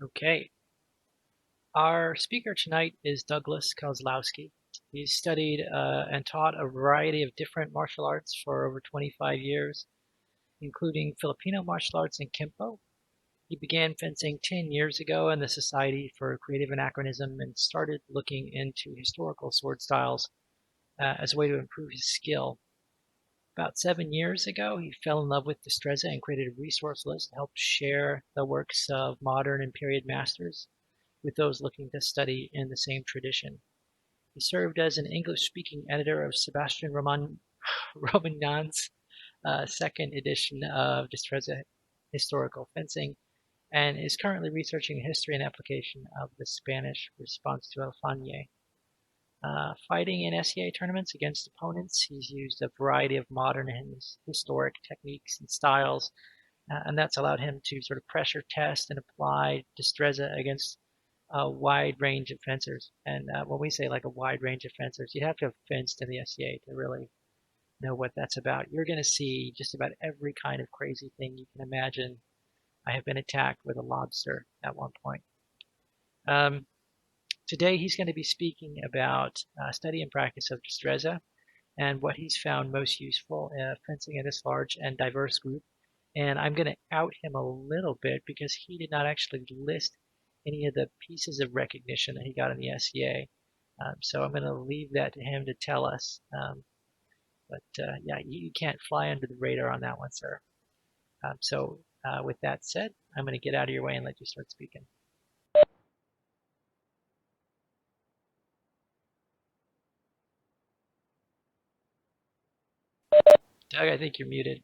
Okay. Our speaker tonight is Douglas Kozlowski. He's studied and taught a variety of different martial arts for over 25 years, including Filipino martial arts and Kempo. He began fencing 10 years ago in the Society for Creative Anachronism and started looking into historical sword styles as a way to improve his skill. About 7 years ago, he fell in love with Destreza and created a resource list to help share the works of modern and period masters with those looking to study in the same tradition. He served as an English-speaking editor of Sebastien Romagnan's second edition of Destreza Historical Fencing, and is currently researching the history and application of the Spanish response to Alfanje. Fighting in SEA tournaments against opponents, he's used a variety of modern and historic techniques and styles, and that's allowed him to sort of pressure test and apply Destreza against a wide range of fencers. And when we say like a wide range of fencers, you have to have fenced in the SCA to really know what that's about. You're going to see just about every kind of crazy thing you can imagine. I have been attacked with a lobster at one point. Um, Today he's going to be speaking about study and practice of Destreza and what he's found most useful fencing in this large and diverse group. And I'm going to out him a little bit because he did not actually list any of the pieces of recognition that he got in the SCA. So I'm going to leave that to him to tell us. But yeah, you can't fly under the radar on that one, sir. So with that said, I'm going to get out of your way and let you start speaking. Doug, I think you're muted.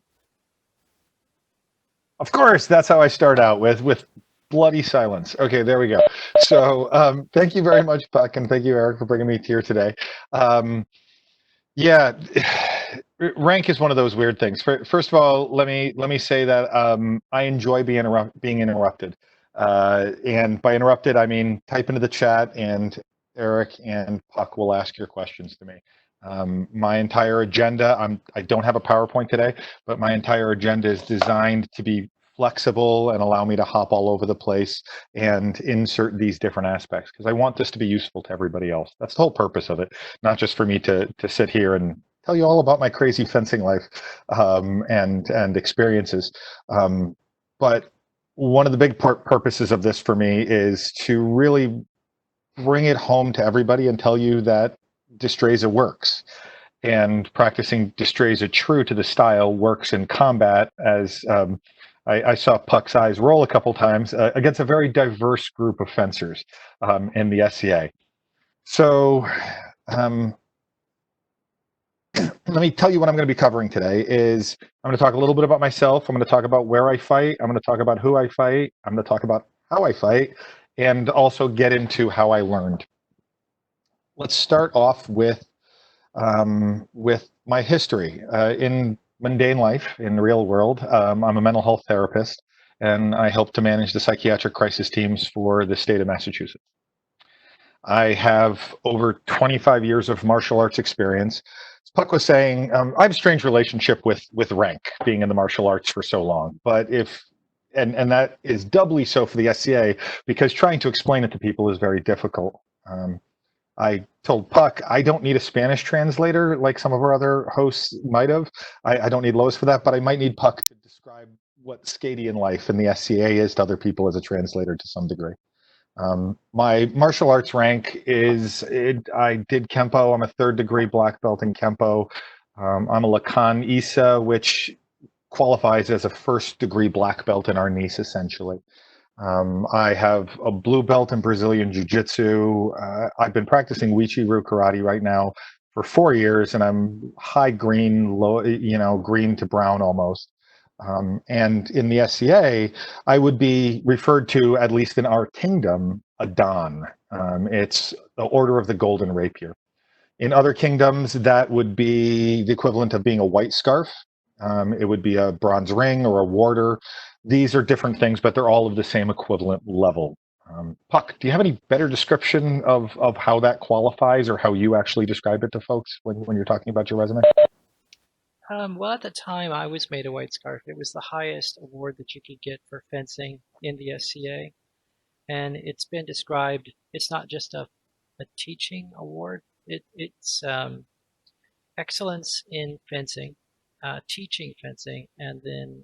Of course, that's how I start out with bloody silence. Okay, there we go. So thank you very much, Puck, and thank you, Eric, for bringing me here today. Um, yeah, rank is one of those weird things. First of all, let me say that I enjoy being interrupted, and by interrupted I mean type into the chat, and Eric and Puck will ask your questions to me. My entire agenda, I don't have a PowerPoint today, but my entire agenda is designed to be flexible and allow me to hop all over the place and insert these different aspects because I want this to be useful to everybody else. That's the whole purpose of it, not just for me to sit here and tell you all about my crazy fencing life and experiences. But one of the big purposes of this for me is to really bring it home to everybody and tell you that Destreza works. And practicing Destreza true to the style works in combat, as I saw Puck's eyes roll a couple times against a very diverse group of fencers in the SCA. So um, let me tell you what I'm going to be covering today is I'm going to talk a little bit about myself. I'm going to talk about where I fight. I'm going to talk about who I fight. I'm going to talk about how I fight and also get into how I learned. Let's start off with my history in mundane life in the real world. I'm a mental health therapist and I help to manage the psychiatric crisis teams for the state of Massachusetts. I have over 25 years of martial arts experience. As Puck was saying, I have a strange relationship with rank, being in the martial arts for so long. But and that is doubly so for the SCA because trying to explain it to people is very difficult. I told Puck I don't need a Spanish translator like some of our other hosts might have. I don't need Lois for that, but I might need Puck to describe what Scadian life in the SCA is to other people as a translator to some degree. My martial arts rank I did Kempo. I'm a third degree black belt in Kempo. I'm a Lakan Isa, which qualifies as a first degree black belt in our niece, essentially. I have a blue belt in Brazilian Jiu Jitsu. I've been practicing Wichi-Ryu Karate right now for 4 years, and I'm high green, low, green to brown almost. And in the SCA, I would be referred to, at least in our kingdom, a Don. It's the Order of the Golden Rapier. In other kingdoms, that would be the equivalent of being a white scarf. It would be a bronze ring or a warder. These are different things, but they're all of the same equivalent level. Puck, do you have any better description of how that qualifies or how you actually describe it to folks when you're talking about your resume? Well, at the time I was made a white scarf. It was the highest award that you could get for fencing in the SCA. and it's been described. It's not just a teaching award. It's excellence in fencing, teaching fencing, and then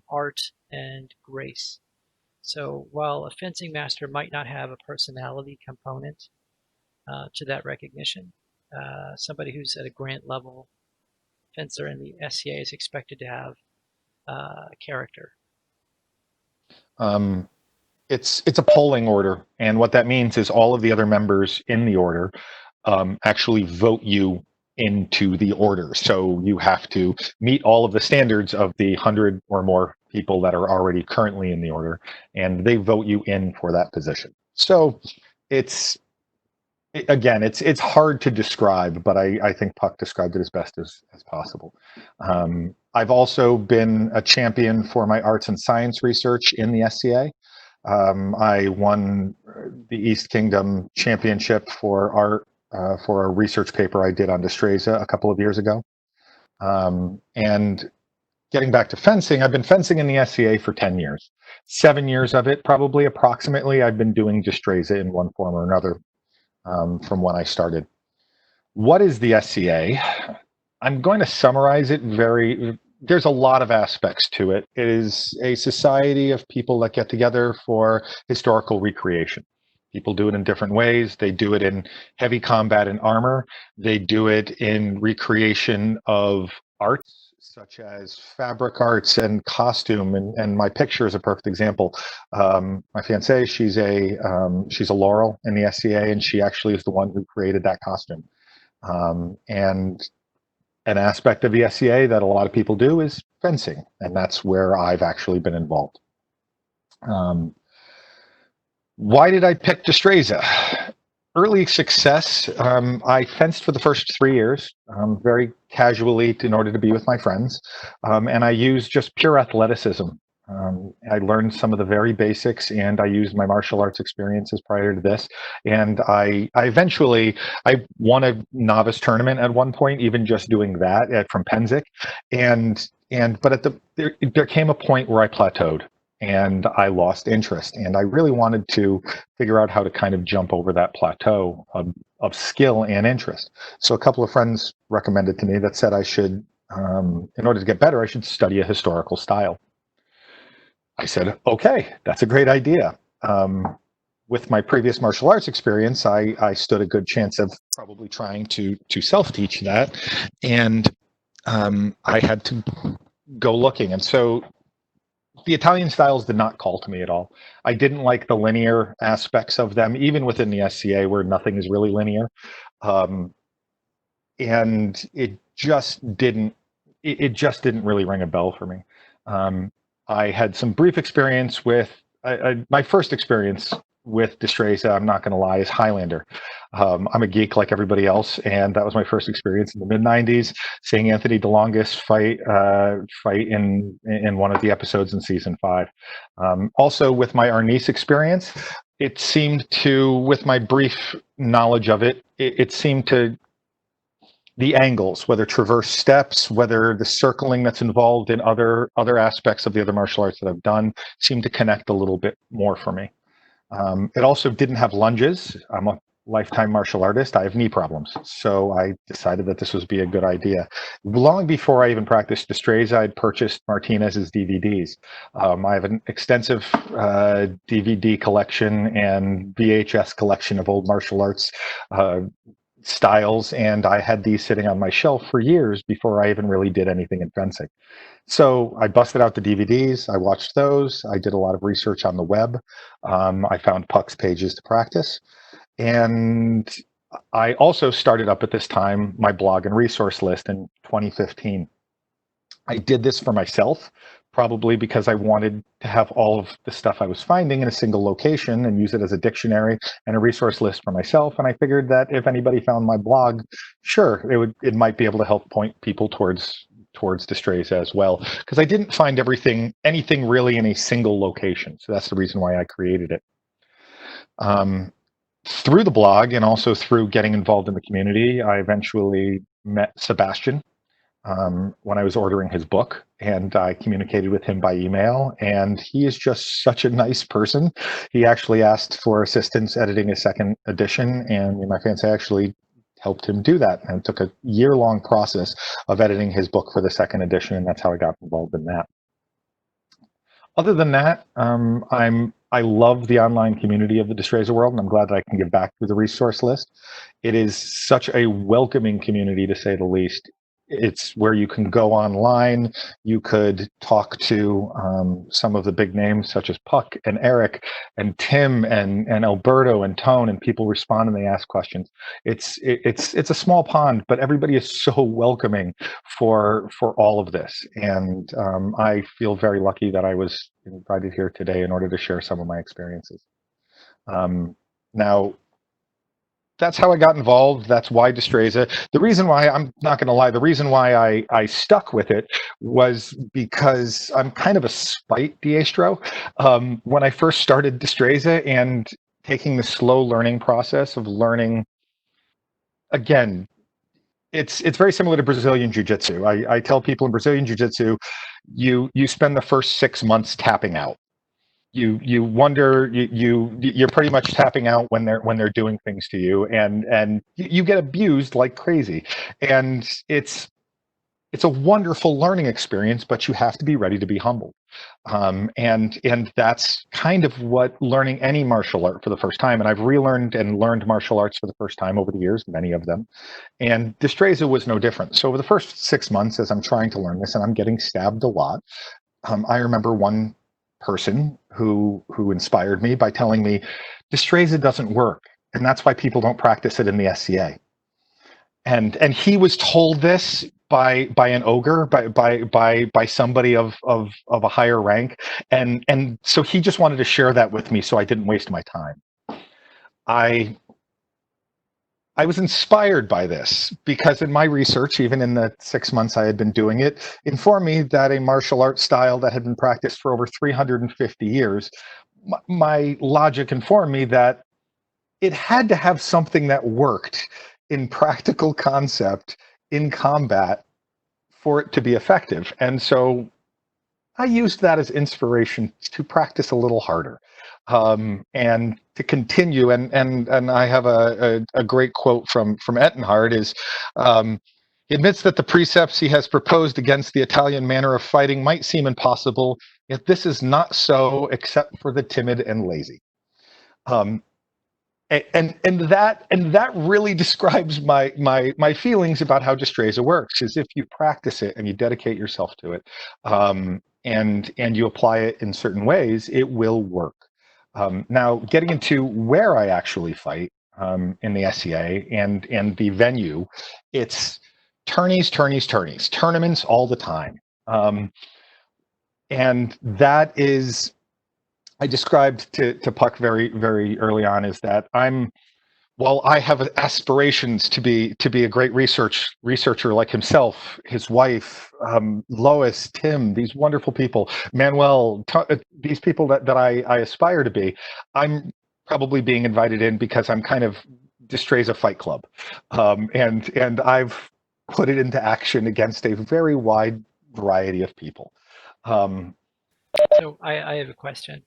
art and grace. So while a fencing master might not have a personality component to that recognition, somebody who's at a grant level fencer in the SCA is expected to have character. Um, it's a polling order, and what that means is all of the other members in the order actually vote you into the order. So you have to meet all of the standards of the 100 or more people that are already currently in the order, and they vote you in for that position. So it's again, it's hard to describe, but I think Puck described it as best as possible. I've also been a champion for my arts and science research in the SCA. I won the East Kingdom Championship for art for a research paper I did on Destreza a couple of years ago. And getting back to fencing, I've been fencing in the SCA for 10 years. 7 years of it, probably approximately, I've been doing Destreza in one form or another from when I started. What is the SCA? I'm going to summarize it very. There's a lot of aspects to it. It is a society of people that get together for historical recreation. People do it in different ways. They do it in heavy combat and armor. They do it in recreation of arts, such as fabric arts and costume. And my picture is a perfect example. My fiancée, she's a Laurel in the SCA, and she actually is the one who created that costume. And an aspect of the SCA that a lot of people do is fencing, and that's where I've actually been involved. Why did I pick Destreza? Early success. I fenced for the first 3 years, very casually in order to be with my friends, and I used just pure athleticism. I learned some of the very basics, and I used my martial arts experiences prior to this. And I eventually I won a novice tournament at one point, even just doing that from Penzik, but there came a point where I plateaued and I lost interest. And I really wanted to figure out how to kind of jump over that plateau of skill and interest. So a couple of friends recommended to me that said I should, in order to get better, I should study a historical style. I said, okay, that's a great idea. With my previous martial arts experience, I stood a good chance of probably trying to self-teach that. And I had to go looking. And so the Italian styles did not call to me at all. I didn't like the linear aspects of them, even within the SCA where nothing is really linear. Um, and it just didn't really ring a bell for me. I had some brief experience with my first experience with Destreza, I'm not going to lie, is Highlander. I'm a geek like everybody else, and that was my first experience in the mid '90s, seeing Anthony DeLongis fight in one of the episodes in season 5. Also, with my Arnis experience, it seemed to, with my brief knowledge of it, it seemed to the angles, whether traverse steps, whether the circling that's involved in other aspects of the other martial arts that I've done, seem to connect a little bit more for me. It also didn't have lunges. I'm a lifetime martial artist. I have knee problems. So I decided that this would be a good idea. Long before I even practiced Destreza, I'd purchased Martinez's DVDs. I have an extensive DVD collection and VHS collection of old martial arts styles, and I had these sitting on my shelf for years before I even really did anything in fencing. So I busted out the DVDs. I watched those. I did a lot of research on the web. I found Puck's pages to practice. And I also started up at this time my blog and resource list in 2015. I did this for myself, probably because I wanted to have all of the stuff I was finding in a single location and use it as a dictionary and a resource list for myself. And I figured that if anybody found my blog, sure, it might be able to help point people towards Destreza as well, because I didn't find anything really in a single location. So that's the reason why I created it. Through the blog and also through getting involved in the community, I eventually met Sebastien. when I was ordering his book, and I communicated with him by email. And he is just such a nice person. He actually asked for assistance editing a second edition, and my fiance actually helped him do that. And it took a year-long process of editing his book for the second edition, and that's how I got involved in that. Other than that, I love the online community of the Destreza world, and I'm glad that I can give back through the resource list. It is such a welcoming community, to say the least. It's where you can go online. You could talk to some of the big names, such as Puck and Eric and Tim and Alberto and Tone, and people respond and they ask questions. It's a small pond, but everybody is so welcoming for all of this. And I feel very lucky that I was invited here today in order to share some of my experiences. Now, that's how I got involved. That's why Destreza. The reason why, I'm not going to lie, the reason why I stuck with it was because I'm kind of a spite diestro. When I first started Destreza and taking the slow learning process of learning, again, it's very similar to Brazilian Jiu-Jitsu. I tell people in Brazilian Jiu-Jitsu, you spend the first 6 months tapping out. You wonder, you're pretty much tapping out when they're doing things to you, and you get abused like crazy. And it's a wonderful learning experience, but you have to be ready to be humbled. And that's kind of what learning any martial art for the first time. And I've relearned and learned martial arts for the first time over the years, many of them. And Destreza was no different. So over the first 6 months, as I'm trying to learn this, and I'm getting stabbed a lot, I remember one person who inspired me by telling me Destreza doesn't work, and that's why people don't practice it in the SCA. And he was told this by an ogre, by somebody of a higher rank, and so he just wanted to share that with me so I didn't waste my time. I I was inspired by this because in my research, even in the 6 months I had been doing it, informed me that a martial arts style that had been practiced for over 350 years, my logic informed me that it had to have something that worked in practical concept in combat for it to be effective. And so I used that as inspiration to practice a little harder, and to continue. And I have a great quote from Ettenhard is, he admits that the precepts he has proposed against the Italian manner of fighting might seem impossible, yet this is not so except for the timid and lazy. Um, and that really describes my feelings about how Destreza works. Is if you practice it and you dedicate yourself to it, and you apply it in certain ways, it will work. Now, getting into where I actually fight, in the SCA and the venue, it's tourneys, tournaments all the time, and that is, I described to Puck very early on, is that while I have aspirations to be a great researcher like himself, his wife, Lois, Tim, these wonderful people, Manuel, these people that I aspire to be, I'm probably being invited in because I'm kind of Destreza Fight Club, and I've put it into action against a very wide variety of people. Um, So I have a question.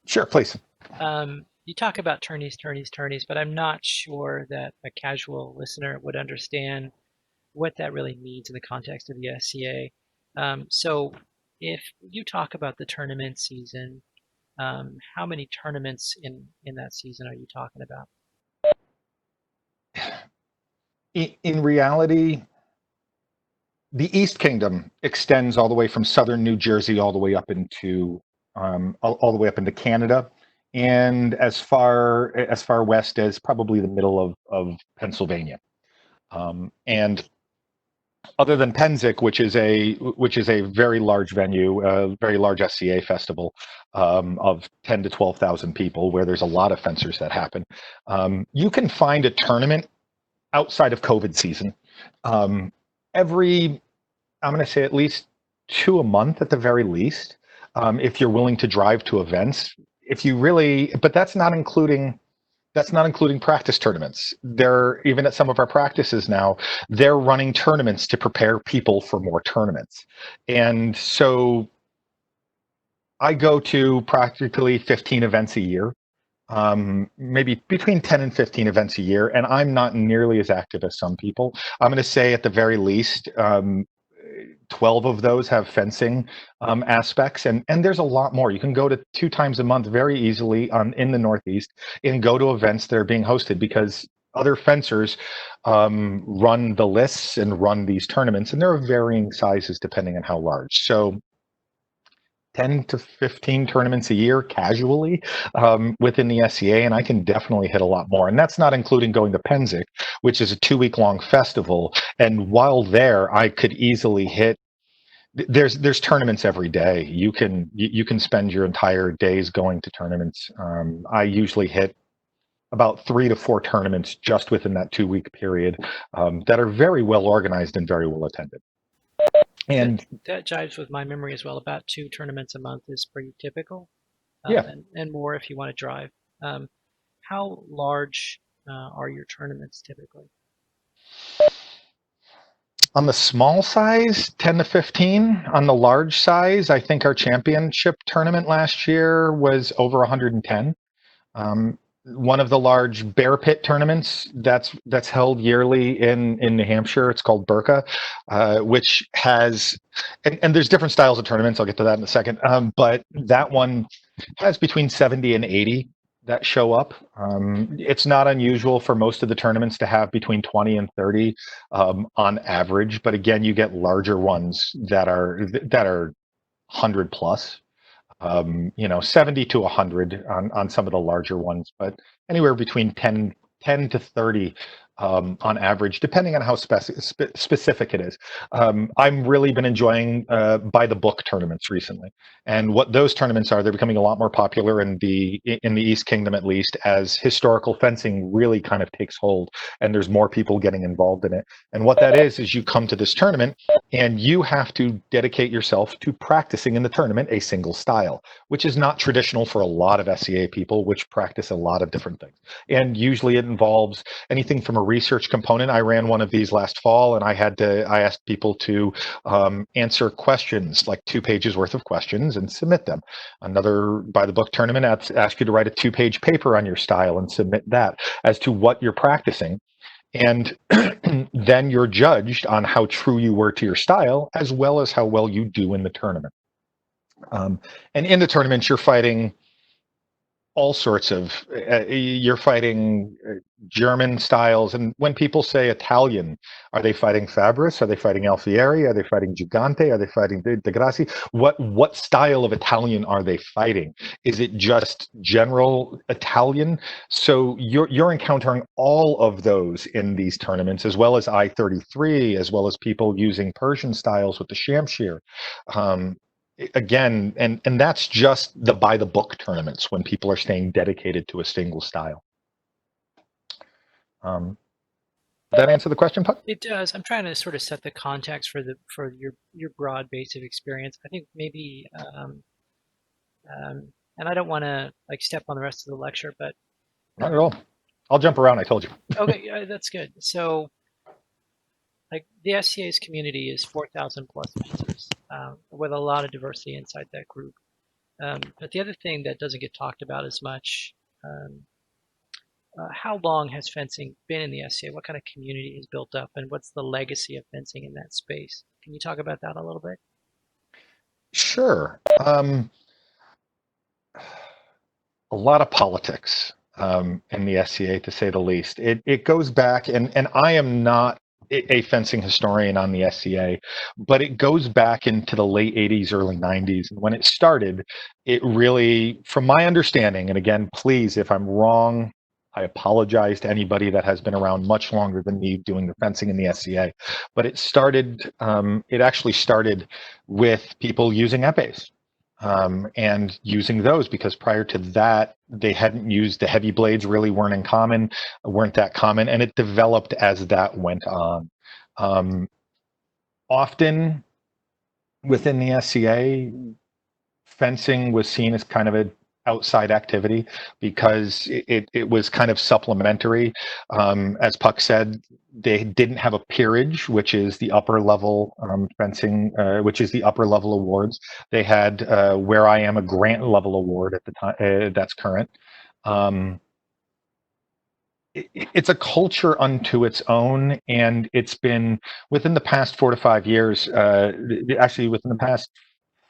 sure, please. You talk about tourneys, but I'm not sure that a casual listener would understand what that really means in the context of the SCA. So if you talk about the tournament season, how many tournaments in that season are you talking about? In reality, the East Kingdom extends all the way from southern New Jersey all the way up into, all the way up into Canada, and as far west as probably the middle of Pennsylvania. And other than Penzic, which is a very large venue, a very large SCA festival, of 10 to 12,000 people, where there's a lot of fencers that happen, you can find a tournament outside of COVID season. Every, I'm going to say, at least two a month at the very least, if you're willing to drive to events. If you really, but that's not including That's not including practice tournaments. They're even at some of our practices now, they're running tournaments to prepare people for more tournaments. And so I go to practically 15 events a year, maybe between 10 and 15 events a year, and I'm not nearly as active as some people. I'm going to say at the very least, 12 of those have fencing aspects, and there's a lot more. You can go to 2 times a month very easily in the Northeast and go to events that are being hosted because other fencers run the lists and run these tournaments, and there are varying sizes depending on how large. So 10 to 15 tournaments a year casually within the SCA, and I can definitely hit a lot more. And that's not including going to Penzic, which is a 2 week long festival. And while there, I could easily hit. There's tournaments every day. You can spend your entire days going to tournaments. I usually hit about 3 to 4 tournaments just within that 2 week period that are very well organized and very well attended. That And that jives with my memory as well. About 2 tournaments a month is pretty typical, yeah, and more if you want to drive. Um, how large are your tournaments typically? on the small size, 10 to 15. On the large size, I think our championship tournament last year was over 110. One of the large bear pit tournaments that's held yearly in New Hampshire. It's called Burka, which has and there's different styles of tournaments. I'll get to that in a second. But that one has between 70 and 80 that show up. It's not unusual for most of the tournaments to have between 20 and 30 on average. But again, you get larger ones that are 100 plus. 70 to 100 on some of the larger ones, but anywhere between 10 to 30 on average, depending on how specific it is. I've really been enjoying by the book tournaments recently, and what those tournaments are, they're becoming a lot more popular in the East Kingdom, at least, as historical fencing really kind of takes hold, and there's more people getting involved in it. And what that is you come to this tournament and you have to dedicate yourself to practicing in the tournament a single style, which is not traditional for a lot of SCA people, which practice a lot of different things. And usually it involves anything from a research component. I ran one of these last fall, and I asked people to answer questions, like 2 pages worth of questions, and submit them. Another by the book tournament asks you to write a 2 page paper on your style and submit that as to what you're practicing. And then you're judged on how true you were to your style, as well as how well you do in the tournament. And in the tournament, you're fighting all sorts of you're fighting German styles. And when people say Italian, are they fighting Fabris? Are they fighting Alfieri? Are they fighting Gigante? Are they fighting De Grassi? What style of Italian are they fighting? Is it just general Italian? So you're encountering all of those in these tournaments, as well as I-33, as well as people using Persian styles with the Shamshir. Again, and that's just the by the book tournaments when people are staying dedicated to a single style. Did that answer the question, Puck? It does. I'm trying to sort of set the context for your broad base of experience. I think maybe, and I don't want to like step on the rest of the lecture, but Not at all. I'll jump around. I told you. okay, that's good. So, like the SCA's community is 4,000 plus fencers, with a lot of diversity inside that group. But the other thing that doesn't get talked about as much, how long has fencing been in the SCA? What kind of community has built up, and what's the legacy of fencing in that space? Can you talk about that a little bit? Sure. A lot of politics in the SCA, to say the least. It goes back, and I am not a fencing historian on the SCA, but it goes back into the late 80s, early 90s. And when it started, it really, from my understanding, and again, please, if I'm wrong, I apologize to anybody that has been around much longer than me doing the fencing in the SCA. But it actually started with people using epes and using those, because prior to that, they hadn't used the heavy blades, really weren't that common, and it developed as that went on. Often within the SCA, fencing was seen as kind of outside activity because it was kind of supplementary. As Puck said, they didn't have a peerage, which is the upper level fencing, which is the upper level awards. They had Where I Am, a grant level award at the time, that's current. Um, it's a culture unto its own, and it's been within the past 4 to 5 years. Actually, within the past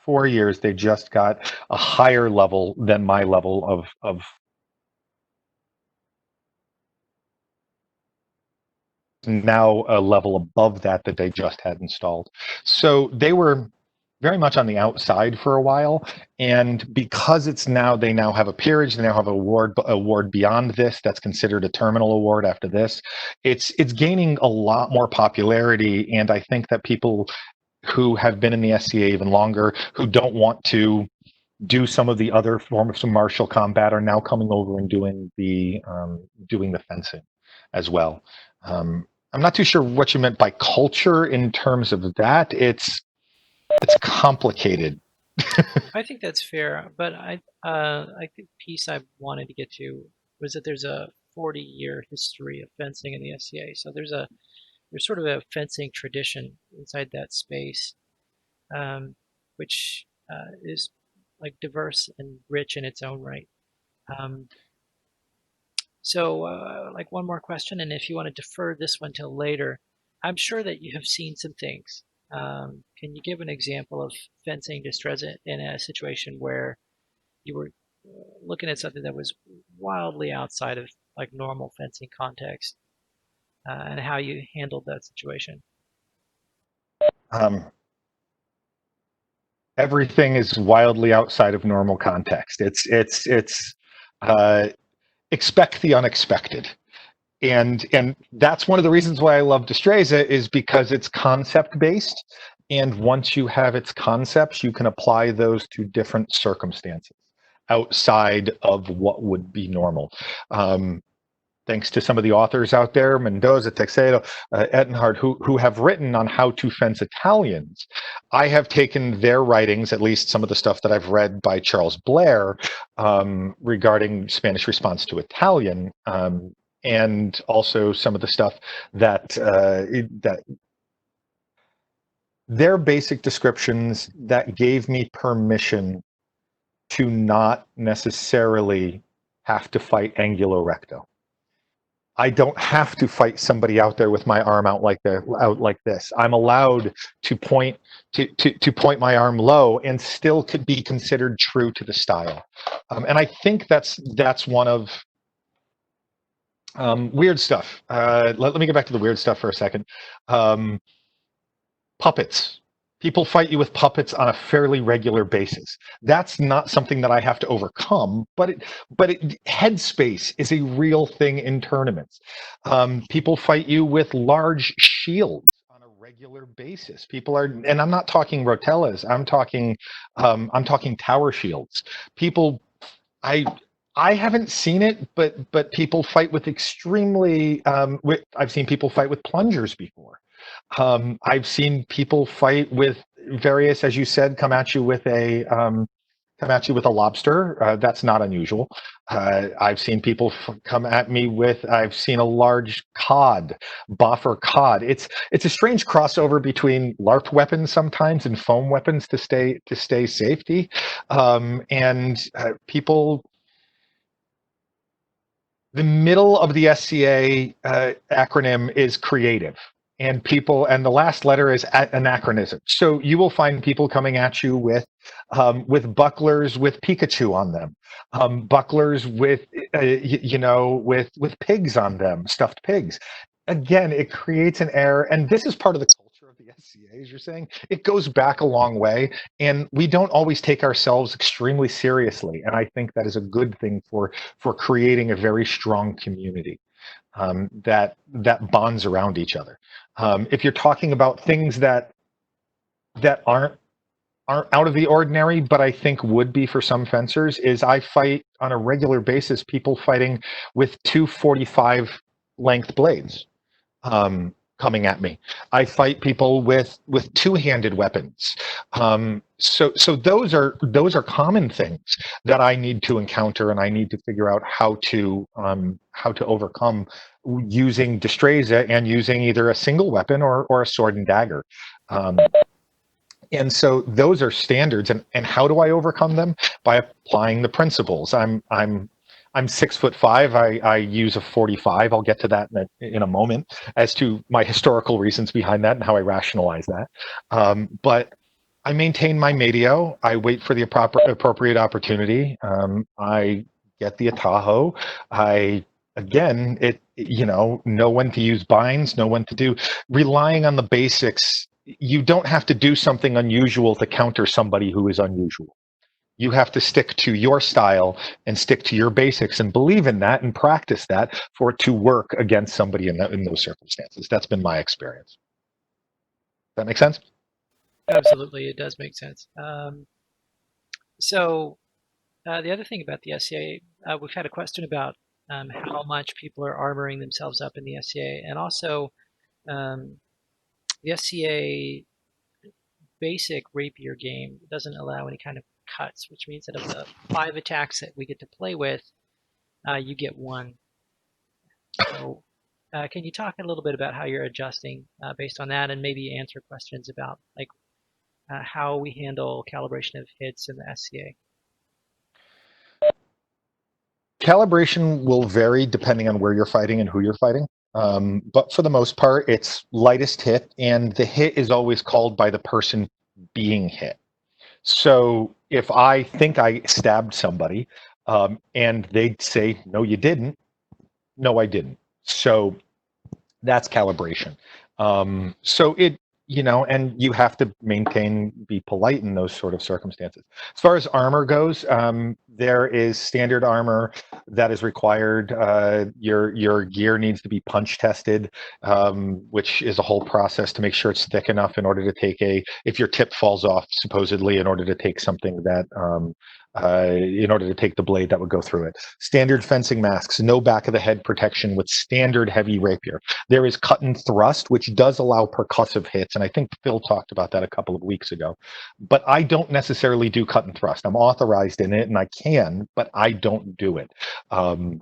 4 years, they just got a higher level than my level of now a level above that that they just had installed. So they were very much on the outside for a while, and because it's now they now have a peerage, they now have an award beyond this that's considered a terminal award after this. It's gaining a lot more popularity, and I think that people who have been in the SCA even longer, who don't want to do some of the other forms of martial combat, are now coming over and doing the fencing as well. I'm not too sure what you meant by culture in terms of that. It's complicated. I think that's fair, but I think the piece I wanted to get to was that there's a 40-year history of fencing in the SCA. So there's sort of a fencing tradition inside that space, which is like diverse and rich in its own right. Um, so, like one more question, and if you want to defer this one till later, I'm sure that you have seen some things. Can you give an example of fencing Destreza in a situation where you were looking at something that was wildly outside of like normal fencing context, and how you handled that situation? Um, Everything is wildly outside of normal context. It's uh, expect the unexpected. And that's one of the reasons why I love Destreza, is because it's concept based, and once you have its concepts, you can apply those to different circumstances outside of what would be normal. Um, Thanks to some of the authors out there, Mendoza, Texedo, Ettenhard, who have written on how to fence Italians. I have taken their writings, at least some of the stuff that I've read by Charles Blair, regarding Spanish response to Italian, and also some of the stuff that their basic descriptions that gave me permission to not necessarily have to fight angulo recto. I don't have to fight somebody out there with my arm out like this. I'm allowed to point my arm low and still could be considered true to the style. And I think that's one of weird stuff. Let me get back to the weird stuff for a second. Um, Puppets. People fight you with puppets on a fairly regular basis. That's not something that I have to overcome, headspace is a real thing in tournaments. People fight you with large shields on a regular basis. People are, and I'm not talking rotellas. I'm talking tower shields. People, I I haven't seen it, but people fight with extremely. I've seen people fight with plungers before. I've seen people fight with various, as you said, come at you with a lobster. That's not unusual. I've seen people come at me with. I've seen a large cod, boffer cod. It's a strange crossover between LARP weapons sometimes and foam weapons to stay safety, and people. The middle of the SCA acronym is creative, and the last letter is anachronism. So you will find people coming at you with bucklers with Pikachu on them, bucklers with with pigs on them, stuffed pigs. Again, it creates an air, and this is part of the culture of the SCA, as you're saying. It goes back a long way, and we don't always take ourselves extremely seriously. And I think that is a good thing for creating a very strong community, that bonds around each other. If you're talking about things that aren't out of the ordinary, but I think would be for some fencers, is I fight on a regular basis people fighting with 245 length blades, coming at me. I fight people with two-handed weapons. So those are common things that I need to encounter, and I need to figure out how to overcome using Destreza and using either a single weapon or a sword and dagger. Um, and so those are standards, and how do I overcome them? By applying the principles. I'm 6'5". I use a 45. I'll get to that in a moment as to my historical reasons behind that and how I rationalize that. But I maintain my medio. I wait for the appropriate opportunity. I get the atajo. I again, know when to use binds, know when to do. Relying on the basics, you don't have to do something unusual to counter somebody who is unusual. You have to stick to your style and stick to your basics and believe in that and practice that for it to work against somebody in those circumstances. That's been my experience. Does that make sense? Absolutely, it does make sense. So the other thing about the SCA, we've had a question about how much people are armoring themselves up in the SCA, and also um, the SCA basic rapier game doesn't allow any kind of cuts, which means that of the 5 attacks that we get to play with, you get 1. So can you talk a little bit about how you're adjusting based on that, and maybe answer questions about like how we handle calibration of hits in the SCA? Calibration will vary depending on where you're fighting and who you're fighting. But for the most part, it's lightest hit, and the hit is always called by the person being hit. So if I think I stabbed somebody, and they'd say, "No, you didn't." No, I didn't. So that's calibration. So and you have to be polite in those sort of circumstances. As far as armor goes, there is standard armor that is required. Your gear needs to be punch tested, which is a whole process to make sure it's thick enough in order to take if your tip falls off, supposedly, in order to take something that in order to take the blade that would go through it. Standard fencing masks, no back of the head protection with standard heavy rapier. There is cut and thrust, which does allow percussive hits, and I think Phil talked about that a couple of weeks ago. But I don't necessarily do cut and thrust. I'm authorized in it, and I can, but I don't do it. It's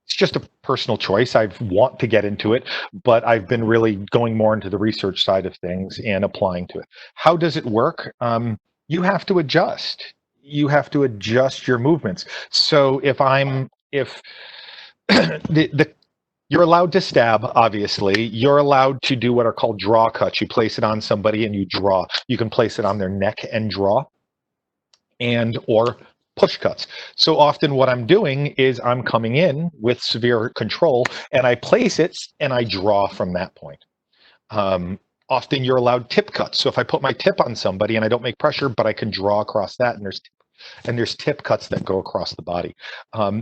just a personal choice. I want to get into it, but I've been really going more into the research side of things and applying to it. How does it work? You have to adjust. You have to adjust your movements. So if the you're allowed to stab, obviously. You're allowed to do what are called draw cuts. You place it on somebody and you draw. You can place it on their neck and draw, or push cuts. So often what I'm doing is I'm coming in with severe control and I place it and I draw from that point. Often you're allowed tip cuts. So if I put my tip on somebody and I don't make pressure, but I can draw across that, and there's tip cuts that go across the body.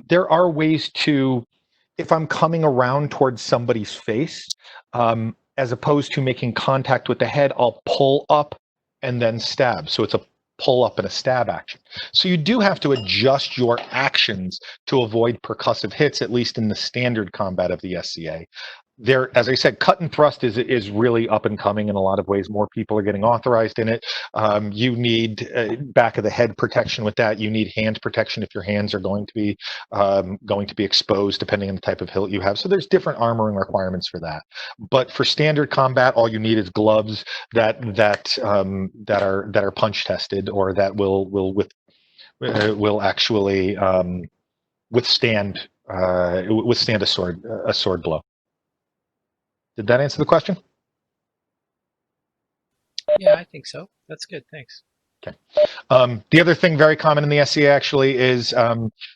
There are ways to, if I'm coming around towards somebody's face, as opposed to making contact with the head, I'll pull up and then stab. So it's a pull up and a stab action. So you do have to adjust your actions to avoid percussive hits, at least in the standard combat of the SCA. There, as I said, cut and thrust is really up and coming in a lot of ways. More people are getting authorized in it. You need back of the head protection with that. You need hand protection if your hands are going to be exposed, depending on the type of hilt you have. So there's different armoring requirements for that. But for standard combat, all you need is gloves that are punch tested, or that will actually withstand a sword blow. Did that answer the question? Yeah, I think so. That's good. Thanks. Okay. The other thing very common in the SCA actually is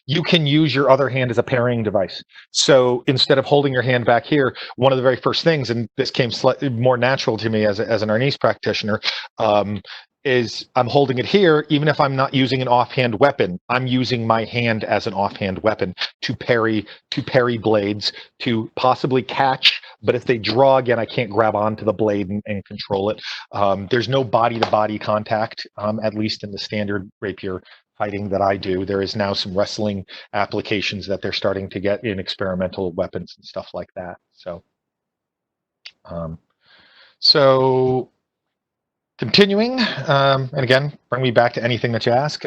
you can use your other hand as a parrying device. So instead of holding your hand back here, one of the very first things, and this came slightly more natural to me as an Arnis practitioner, is I'm holding it here. Even if I'm not using an offhand weapon, I'm using my hand as an offhand weapon to parry blades, to possibly catch. But if they draw again, I can't grab onto the blade and control it. There's no body-to-body contact, at least in the standard rapier fighting that I do. There is now some wrestling applications that they're starting to get in experimental weapons and stuff like that. So So continuing, and again, bring me back to anything that you ask.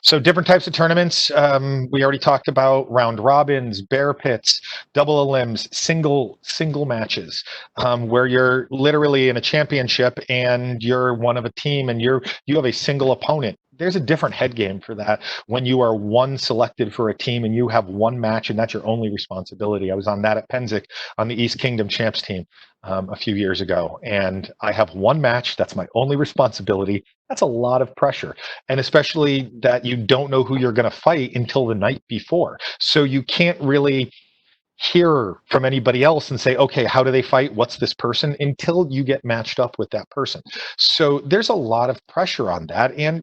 So different types of tournaments. We already talked about round robins, bear pits, double elims, single matches, where you're literally in a championship and you're one of a team and you have a single opponent. There's a different head game for that when you are one selected for a team and you have one match and that's your only responsibility. I was on that at Penzic on the East Kingdom champs team a few years ago, and I have one match. That's my only responsibility. That's a lot of pressure, and especially that you don't know who you're going to fight until the night before. So you can't really hear from anybody else and say, okay, how do they fight? What's this person? Until you get matched up with that person. So there's a lot of pressure on that, and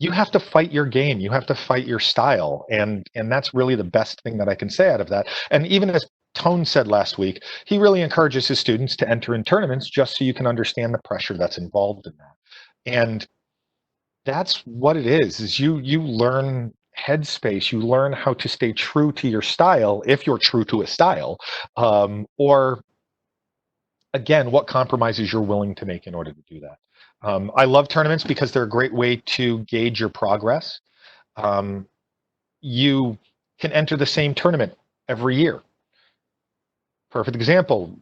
you have to fight your game. You have to fight your style, and that's really the best thing that I can say out of that. And even as Tone said last week, he really encourages his students to enter in tournaments just so you can understand the pressure that's involved in that. And that's what it is you learn headspace, you learn how to stay true to your style if you're true to a style, or again, what compromises you're willing to make in order to do that. I love tournaments because they're a great way to gauge your progress. Um, you can enter the same tournament every year. Perfect example.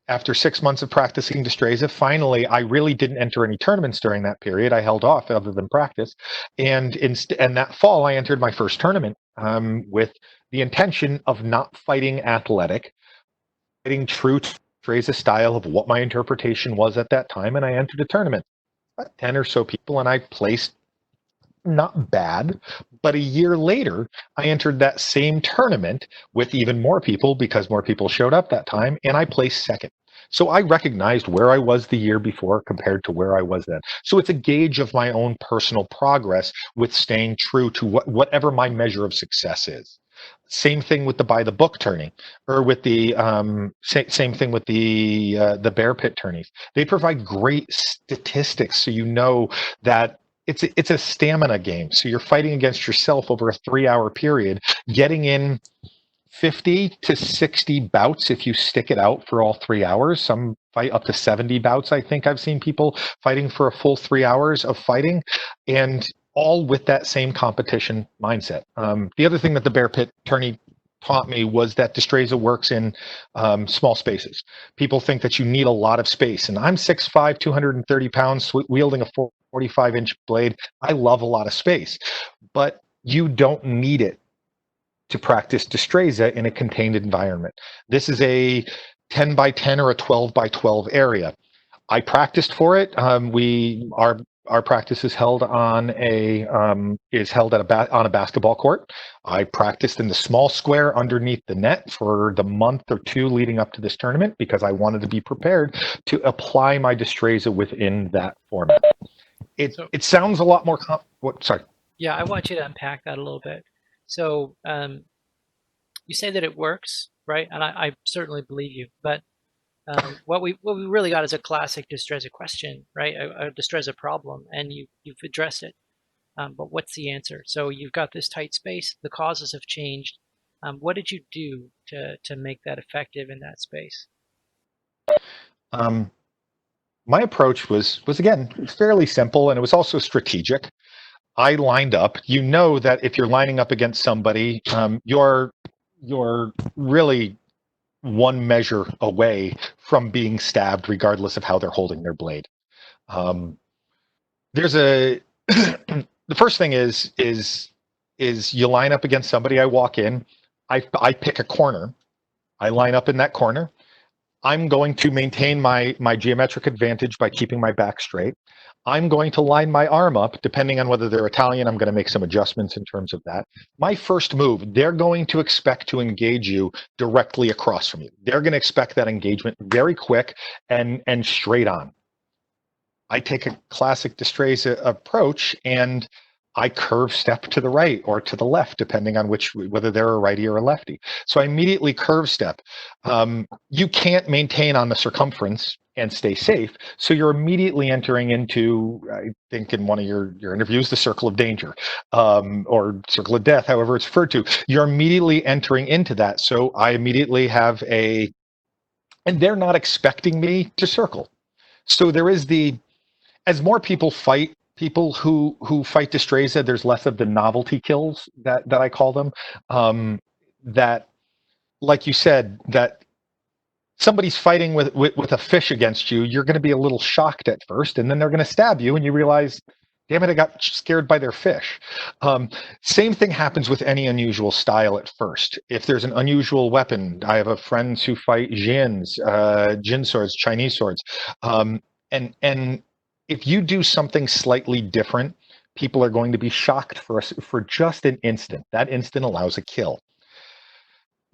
After 6 months of practicing Destreza, finally, I really didn't enter any tournaments during that period. I held off other than practice. And that fall, I entered my first tournament with the intention of not fighting athletic, fighting true to Destreza's style of what my interpretation was at that time. And I entered a tournament, about 10 or so people, and I placed not bad. But a year later, I entered that same tournament with even more people because more people showed up that time, and I placed second. So I recognized where I was the year before compared to where I was then. So it's a gauge of my own personal progress with staying true to whatever my measure of success is. Same thing with the by the book tourney, or with the same thing with the bear pit tourneys. They provide great statistics, so you know that it's a stamina game. So you're fighting against yourself over a 3 hour period, getting in 50 to 60 bouts if you stick it out for all 3 hours. Some fight up to 70 bouts. I think I've seen people fighting for a full 3 hours of fighting, and all with that same competition mindset. The other thing that the bear pit tourney taught me was that Destreza works in small spaces. People think that you need a lot of space, and I'm 6'5", 230 pounds, wielding a 45-inch blade. I love a lot of space, but you don't need it to practice Destreza in a contained environment. This is a 10 by 10 or a 12 by 12 area. I practiced for it. Our practice is held on on a basketball court. I practiced in the small square underneath the net for the month or two leading up to this tournament because I wanted to be prepared to apply my Destreza within that format. So It sounds a lot more. Sorry. yeah, I want you to unpack that a little bit. So you say that it works, right? And I certainly believe you. But what we really got is a classic Destreza question, right? A Destreza problem, and you've addressed it. But what's the answer? So you've got this tight space. The causes have changed. What did you do to make that effective in that space? Um, my approach was again fairly simple, and it was also strategic. I lined up. You know that if you're lining up against somebody, you're really one measure away from being stabbed, regardless of how they're holding their blade. Um, there's a the first thing is you line up against somebody. I walk in, I pick a corner, I line up in that corner. I'm going to maintain my geometric advantage by keeping my back straight. I'm going to line my arm up, depending on whether they're Italian. I'm going to make some adjustments in terms of that. My first move, they're going to expect to engage you directly across from you. They're going to expect that engagement very quick and straight on. I take a classic Destreza approach and I curve step to the right or to the left, depending on whether they're a righty or a lefty. So I immediately curve step. You can't maintain on the circumference and stay safe. So you're immediately entering into, I think in one of your interviews, the circle of danger, or circle of death, however it's referred to. You're immediately entering into that. So I immediately have and they're not expecting me to circle. So there is as more people fight people who fight Destreza, there's less of the novelty kills that I call them. That, like you said, that somebody's fighting with a fish against you, you're going to be a little shocked at first, and then they're going to stab you, and you realize, damn it, I got scared by their fish. Um, Same thing happens with any unusual style at first. If there's an unusual weapon, I have a friends who fight jin swords, Chinese swords, and if you do something slightly different, people are going to be shocked for just an instant. That instant allows a kill.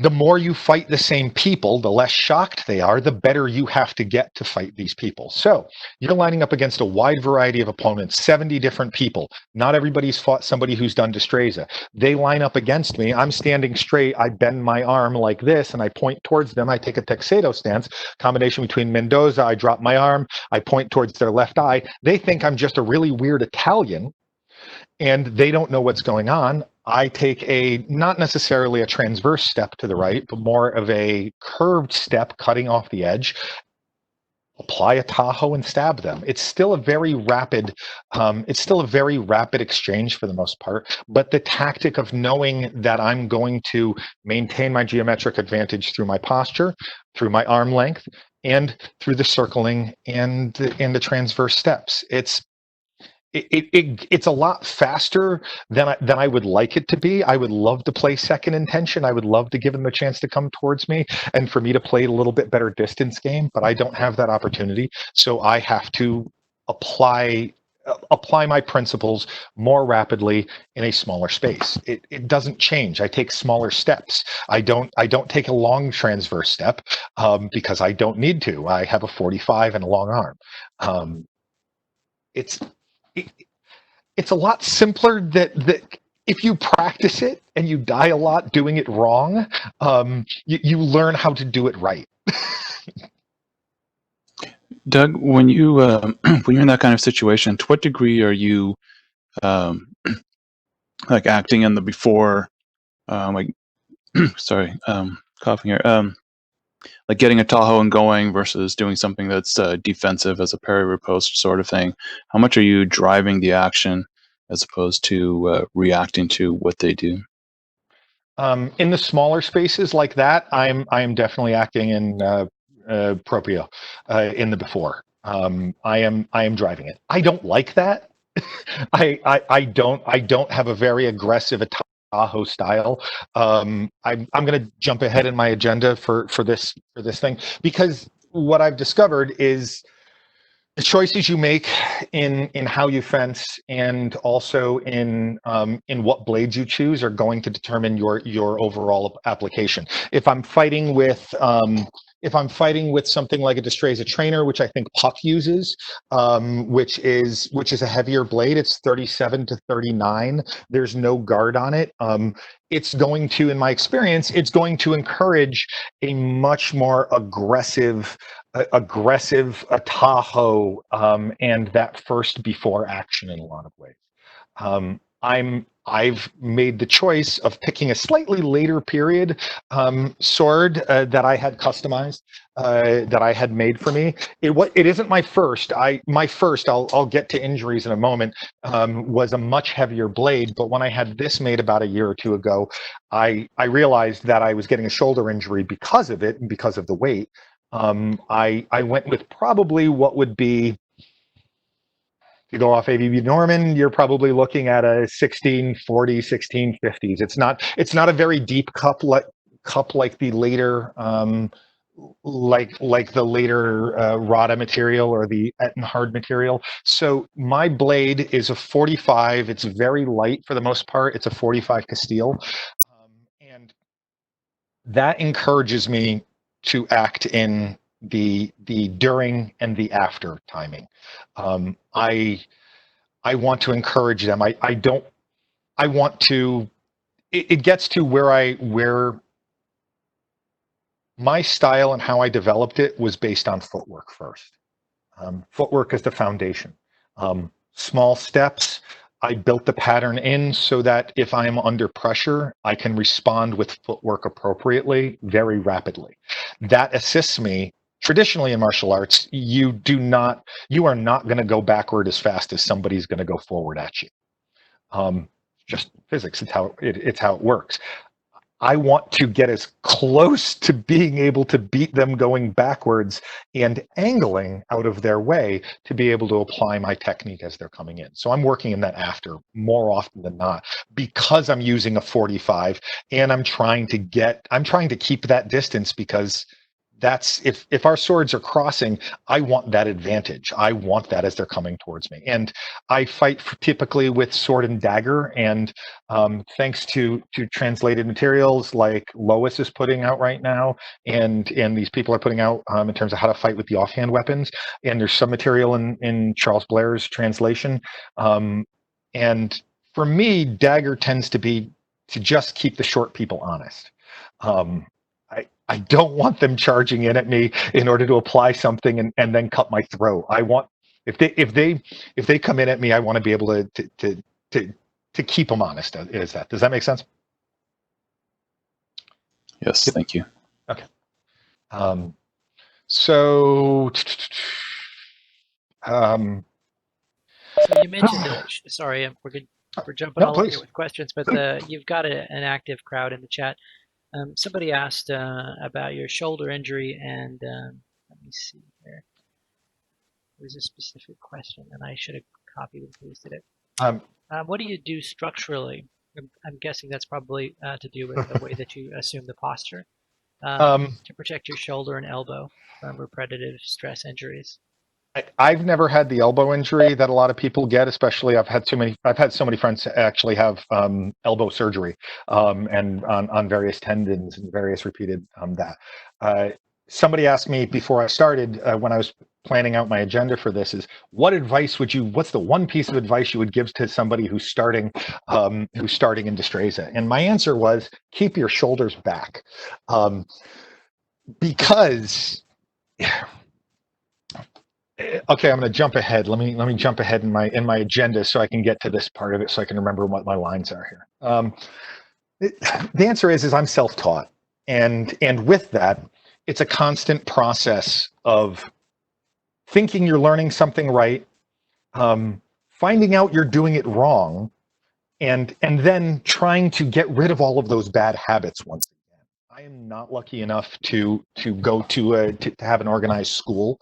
The more you fight the same people, the less shocked they are, the better you have to get to fight these people. So you're lining up against a wide variety of opponents, 70 different people. Not everybody's fought somebody who's done Destreza. They line up against me. I'm standing straight. I bend my arm like this and I point towards them. I take a tuxedo stance, combination between Mendoza. I drop my arm. I point towards their left eye. They think I'm just a really weird Italian and they don't know what's going on. I take not necessarily a transverse step to the right, but more of a curved step cutting off the edge, apply a Tahoe and stab them. It's still a very rapid, exchange for the most part, but the tactic of knowing that I'm going to maintain my geometric advantage through my posture, through my arm length, and through the circling and the transverse steps. It's a lot faster than I would like it to be. I would love to play second intention. I would love to give them a chance to come towards me and for me to play a little bit better distance game, but I don't have that opportunity. So I have to apply my principles more rapidly in a smaller space. It doesn't change. I take smaller steps. I don't take a long transverse step because I don't need to. I have a 45 and a long arm. It's it, it's a lot simpler that if you practice it and you die a lot doing it wrong, you learn how to do it right. Doug, when you when you're in that kind of situation, to what degree are you um, like acting in the before, like sorry, coughing here, like getting a Tahoe and going versus doing something that's defensive as a parry riposte sort of thing? How much are you driving the action as opposed to reacting to what they do? In the smaller spaces like that, I am definitely acting in proprio in the before. I am driving it. I don't like that. I don't have a very aggressive Tahoe style. I'm going to jump ahead in my agenda for this thing because what I've discovered is the choices you make in how you fence and also in what blades you choose are going to determine your overall application. If I'm fighting with something like a Destreza trainer, which I think Puck uses, which is a heavier blade, it's 37 to 39. There's no guard on it. It's going to, in my experience, it's going to encourage a much more aggressive Tahoe and that first before action in a lot of ways. I've made the choice of picking a slightly later period sword that I had customized, that I had made for me. It isn't my first. My first. I'll get to injuries in a moment. Was a much heavier blade, but when I had this made about a year or two ago, I realized that I was getting a shoulder injury because of it and because of the weight. I went with probably what would be, to go off ABB Norman, you're probably looking at a 1640, 1650s. It's not a very deep cup like the later like the later Rada material or the Ettenhard material. So my blade is a 45. It's very light for the most part. It's a 45 Castile, and that encourages me to act in the during and the after timing. I want to encourage them. I don't. I want to. It gets to where my style and how I developed it was based on footwork first. Footwork is the foundation. Small steps. I built the pattern in so that if I am under pressure, I can respond with footwork appropriately very rapidly. That assists me traditionally in martial arts, you are not going to go backward as fast as somebody's going to go forward at you. Just physics. It's how it works. I want to get as close to being able to beat them going backwards and angling out of their way to be able to apply my technique as they're coming in. So I'm working in that after more often than not because I'm using a 45 and I'm trying to keep that distance because that's if our swords are crossing, I want that advantage. I want that as they're coming towards me. And I fight typically with sword and dagger, and thanks to translated materials like Lois is putting out right now, and these people are putting out in terms of how to fight with the offhand weapons. And there's some material in Charles Blair's translation. And for me, dagger tends to be to just keep the short people honest. I don't want them charging in at me in order to apply something and then cut my throat. I want if they come in at me, I want to be able to keep them honest. Does that make sense? Yes, thank you. Okay. So you mentioned, sorry, we're jumping all over here with questions, but you've got an active crowd in the chat. Somebody asked about your shoulder injury, and let me see here. There's a specific question, and I should have copied and pasted it. What do you do structurally? I'm guessing that's probably to do with the way that you assume the posture to protect your shoulder and elbow from repetitive stress injuries. I've never had the elbow injury that a lot of people get, especially I've had so many friends actually have elbow surgery and on various tendons and various repeated that. Somebody asked me before I started when I was planning out my agenda for this is what's the one piece of advice you would give to somebody who's starting in Destreza? And my answer was keep your shoulders back because okay, I'm going to jump ahead. Let me jump ahead in my agenda so I can get to this part of it so I can remember what my lines are here. The answer is I'm self-taught, and with that, it's a constant process of thinking you're learning something right, finding out you're doing it wrong, and then trying to get rid of all of those bad habits once again. I am not lucky enough to go to have an organized school.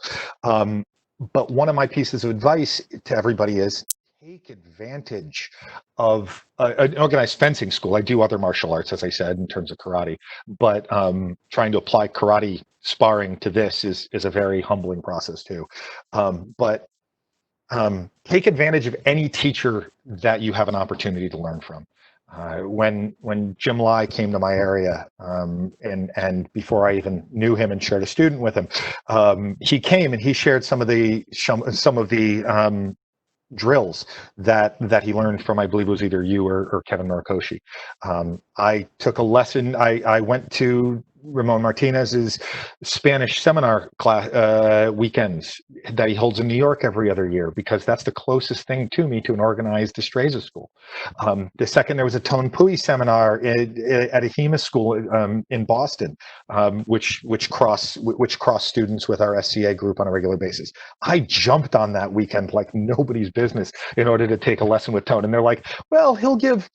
But one of my pieces of advice to everybody is take advantage of an organized fencing school. I do other martial arts, as I said, in terms of karate, but trying to apply karate sparring to this is a very humbling process too. But take advantage of any teacher that you have an opportunity to learn from. When Jim Lai came to my area, and before I even knew him and shared a student with him, he came and he shared some of the drills that he learned from, I believe it was either you or Kevin Murakoshi. I took a lesson. I went to Ramon Martinez's Spanish seminar class weekends that he holds in New York every other year because that's the closest thing to me to an organized Destreza school. The second there was a Tone Pui seminar at a HEMA school in Boston, which cross students with our SCA group on a regular basis. I jumped on that weekend like nobody's business in order to take a lesson with Tone, and they're like, "Well, he'll give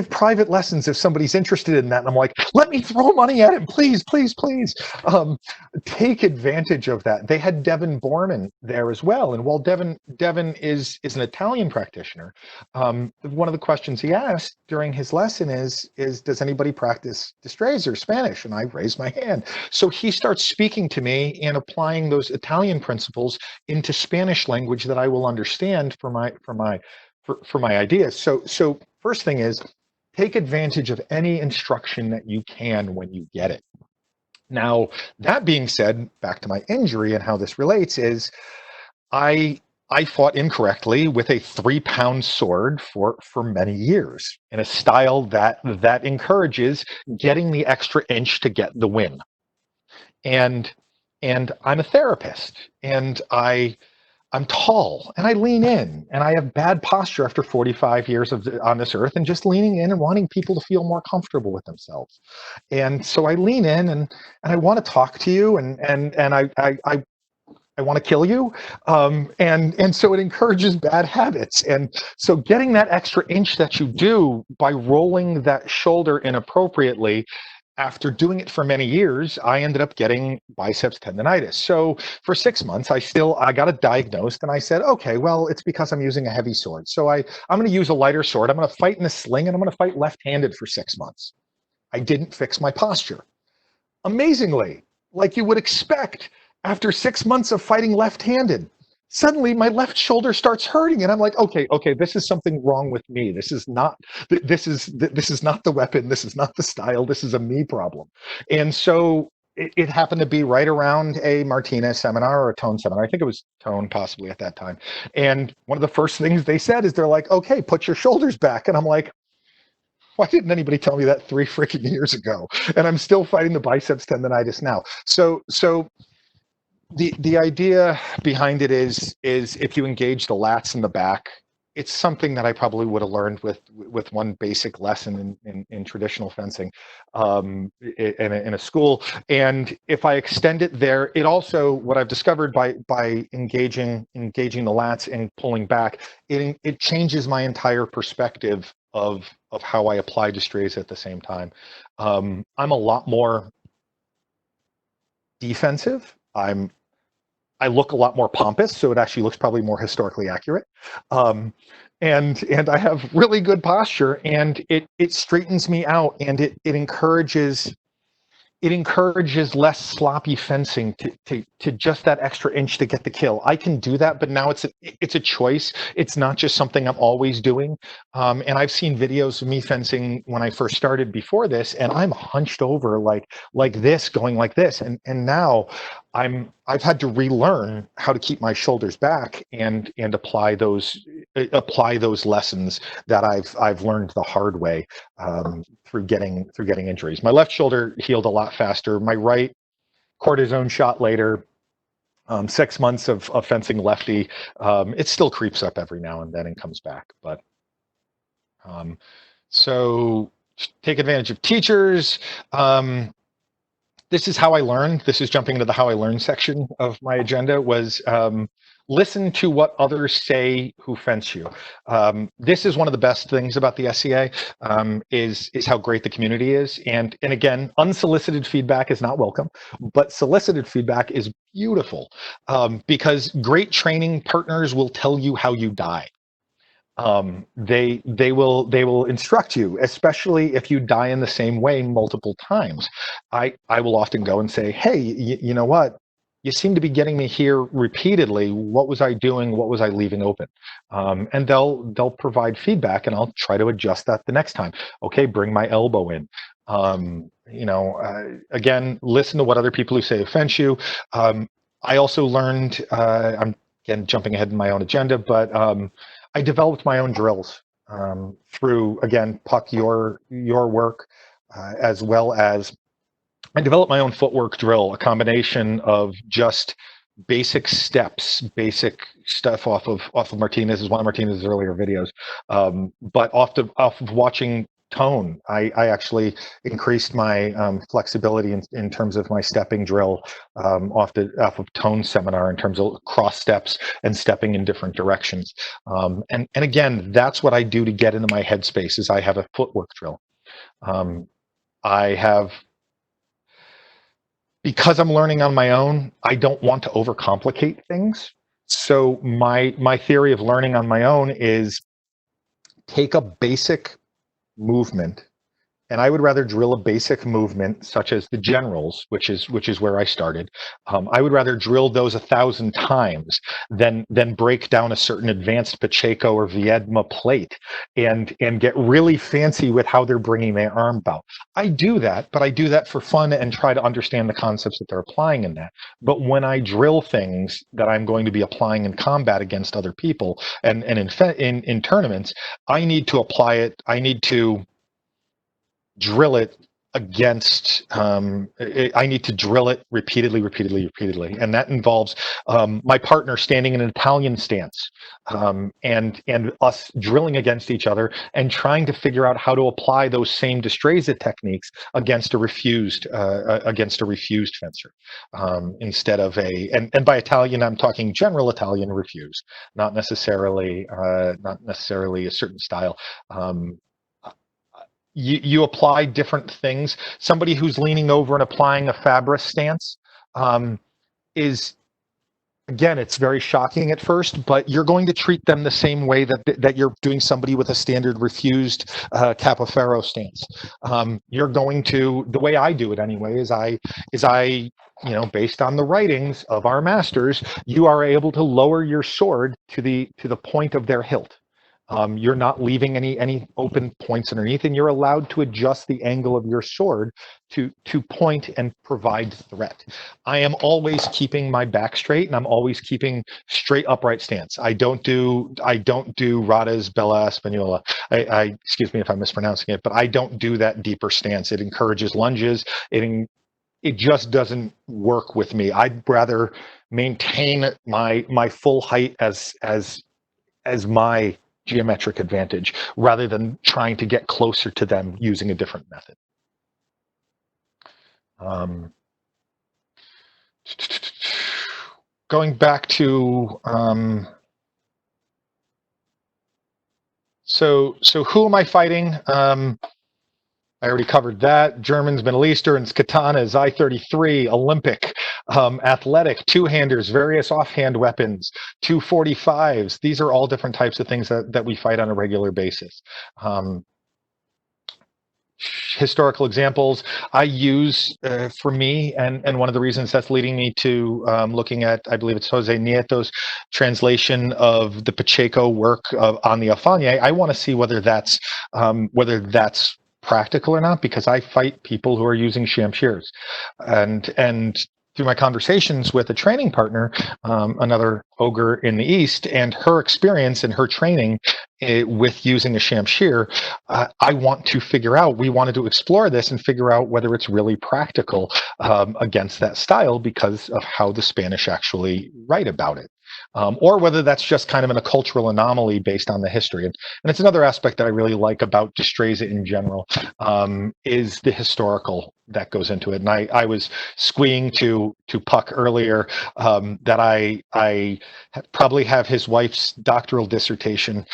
private lessons if somebody's interested in that." And I'm like, let me throw money at him, please, please, please. Take advantage of that. They had Devin Borman there as well. And while Devin is an Italian practitioner, one of the questions he asked during his lesson is does anybody practice Destreza or Spanish? And I raised my hand. So he starts speaking to me and applying those Italian principles into Spanish language that I will understand for my ideas. So first thing is take advantage of any instruction that you can when you get it. Now, that being said, back to my injury and how this relates is I fought incorrectly with a 3-pound sword for many years in a style that encourages getting the extra inch to get the win. And I'm a therapist, and I I'm tall and I lean in, and I have bad posture after 45 years on this earth, and just leaning in and wanting people to feel more comfortable with themselves. And so I lean in, and I want to talk to you, and I want to kill you. And so it encourages bad habits. And so getting that extra inch that you do by rolling that shoulder inappropriately, after doing it for many years, I ended up getting biceps tendonitis. So for 6 months, I got it diagnosed, and I said, okay, well, it's because I'm using a heavy sword. So I'm going to use a lighter sword. I'm going to fight in a sling, and I'm going to fight left-handed for 6 months. I didn't fix my posture. Amazingly, like you would expect, after 6 months of fighting left-handed, suddenly my left shoulder starts hurting, and I'm like, okay, this is something wrong with me. This is not the weapon. This is not the style. This is a me problem. And so it happened to be right around a Martinez seminar or a Tone seminar. I think it was Tone possibly at that time. And one of the first things they said is they're like, okay, put your shoulders back. And I'm like, why didn't anybody tell me that 3 freaking years ago? And I'm still fighting the biceps tendonitis now. So the idea behind it is if you engage the lats in the back, it's something that I probably would have learned with one basic lesson in traditional fencing in a school. And if I extend it there, it also, what I've discovered by engaging the lats and pulling back, it changes my entire perspective of how I apply Destreza at the same time. I'm a lot more defensive. I look a lot more pompous, so it actually looks probably more historically accurate. And I have really good posture, and it straightens me out, and it encourages less sloppy fencing to just that extra inch to get the kill. I can do that, but now it's a choice. It's not just something I'm always doing. And I've seen videos of me fencing when I first started before this, and I'm hunched over like this, going like this. And now I've had to relearn how to keep my shoulders back and apply those lessons that I've learned the hard way through getting injuries. My left shoulder healed a lot faster. My right, cortisone shot later. 6 months of fencing lefty. It still creeps up every now and then and comes back, but so take advantage of teachers. This is how I learned. This is jumping into the how I learned section of my agenda, was listen to what others say who fence you. This is one of the best things about the SCA, is how great the community is. And again, unsolicited feedback is not welcome, but solicited feedback is beautiful, because great training partners will tell you how you die. They will instruct you, especially if you die in the same way multiple times. I will often go and say, hey, you know what? You seem to be getting me here repeatedly. What was I doing? What was I leaving open? And they'll provide feedback, and I'll try to adjust that the next time. Okay, bring my elbow in. Again, listen to what other people who say offend you. I also learned, I'm again jumping ahead in my own agenda, but I developed my own drills through, again, Puck, your work, as well as I developed my own footwork drill, a combination of just basic steps, basic stuff off of Martinez's, one of Martinez's earlier videos, but off of watching Tone. I actually increased my flexibility in terms of my stepping drill off of Tone seminar, in terms of cross steps and stepping in different directions. And again, that's what I do to get into my headspace, is I have a footwork drill. I have, because I'm learning on my own, I don't want to overcomplicate things. So my theory of learning on my own is take a basic movement, and I would rather drill a basic movement such as the generals, which is where I started. I would rather drill those 1,000 times than break down a certain advanced Pacheco or Viedma plate and get really fancy with how they're bringing their arm out. I do that, but I do that for fun and try to understand the concepts that they're applying in that. But when I drill things that I'm going to be applying in combat against other people and in tournaments, I need to apply it. I need to drill it against I need to drill it repeatedly, and that involves my partner standing in an Italian stance, and us drilling against each other and trying to figure out how to apply those same Destreza techniques against a refused fencer, instead of and by Italian I'm talking general Italian refuse, not necessarily a certain style. You apply different things. Somebody who's leaning over and applying a Fabra stance is, again, it's very shocking at first, but you're going to treat them the same way that you're doing somebody with a standard refused Capoferro stance. You're going to, the way I do it anyway, is I based on the writings of our masters, you are able to lower your sword to the point of their hilt. You're not leaving any open points underneath, and you're allowed to adjust the angle of your sword to point and provide threat. I am always keeping my back straight, and I'm always keeping straight upright stance. I don't do Radas Bella Española. I excuse me if I'm mispronouncing it, but I don't do that deeper stance. It encourages lunges. It just doesn't work with me. I'd rather maintain my full height as my geometric advantage rather than trying to get closer to them using a different method. Going back to so who am I fighting? I already covered that. Germans, Middle Easterns, katanas, I-33, Olympic, athletic, two-handers, various offhand weapons, 245s. These are all different types of things that we fight on a regular basis. Historical examples I use for me, and one of the reasons that's leading me to looking at, I believe it's Jose Nieto's translation of the Pacheco work on the Alfanje. I want to see whether that's practical or not, because I fight people who are using shamshirs, and through my conversations with a training partner, another ogre in the East, and her experience and her training with using a shamshir, I want to figure out, we wanted to explore this and figure out whether it's really practical against that style because of how the Spanish actually write about it. Or whether that's just kind of a cultural anomaly based on the history. And it's another aspect that I really like about Destreza in general, is the historical that goes into it. And I was squeeing to Puck earlier that I probably have his wife's doctoral dissertation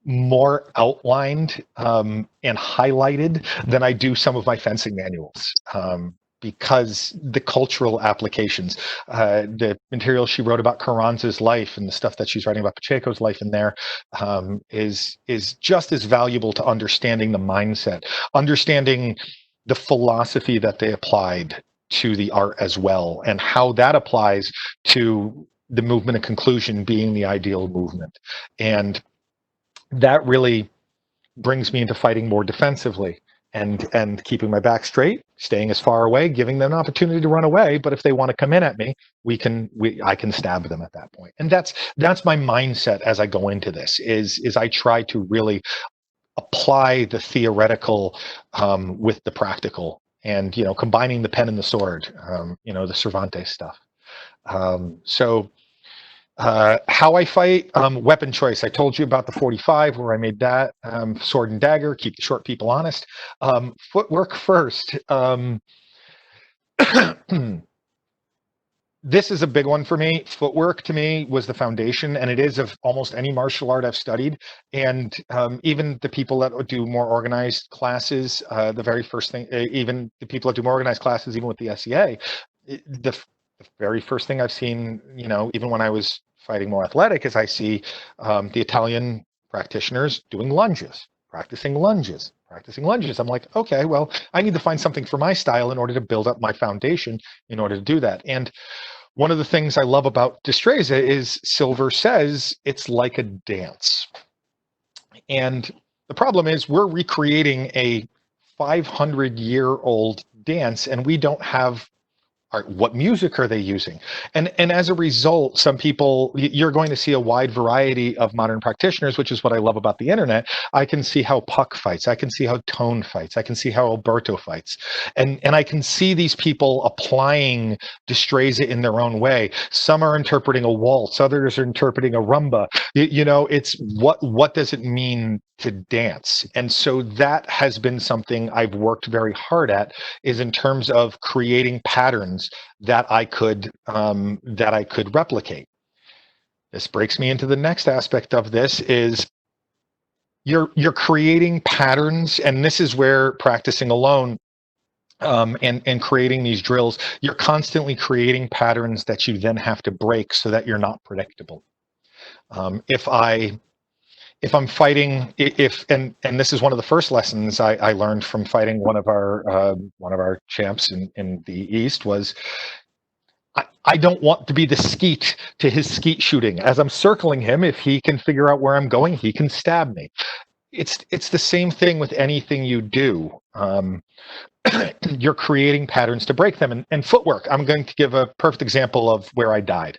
more outlined and highlighted than I do some of my fencing manuals. Because the cultural applications, the material she wrote about Carranza's life and the stuff that she's writing about Pacheco's life in there is just as valuable to understanding the mindset, understanding the philosophy that they applied to the art as well, and how that applies to the movement of conclusion being the ideal movement. And that really brings me into fighting more defensively and keeping my back straight, staying as far away, giving them an opportunity to run away. But if they want to come in at me, I can stab them at that point. And that's my mindset as I go into this, is I try to really apply the theoretical with the practical, and combining the pen and the sword, the Cervantes stuff. How I fight, weapon choice. I told you about the 45, where I made that sword and dagger, keep the short people honest. Footwork first. This is a big one for me. Footwork to me was the foundation, and it is of almost any martial art I've studied. And even the people that do more organized classes, the very first thing, even the people that do more organized classes, even with the SEA, the very first thing I've seen, even when I was fighting more athletic, is I see the Italian practitioners doing lunges, practicing lunges. I'm like, okay, well, I need to find something for my style in order to build up my foundation in order to do that. And one of the things I love about Destreza is Silver says it's like a dance. And the problem is we're recreating a 500-year-old dance, and we don't have art? What music are they using? And as a result, some people, you're going to see a wide variety of modern practitioners, which is what I love about the internet. I can see how Puck fights. I can see how Tone fights. I can see how Alberto fights. And I can see these people applying Destreza in their own way. Some are interpreting a waltz. Others are interpreting a rumba. It's what does it mean to dance? And so that has been something I've worked very hard at, is in terms of creating patterns that I could replicate. This breaks me into the next aspect of this is you're creating patterns, and this is where practicing alone and creating these drills, you're constantly creating patterns that you then have to break so that you're not predictable. If I'm fighting, and this is one of the first lessons I learned from fighting one of our champs in the East was, I don't want to be the skeet to his skeet shooting. As I'm circling him, if he can figure out where I'm going, he can stab me. It's the same thing with anything you do. You're creating patterns to break them. And footwork, I'm going to give a perfect example of where I died.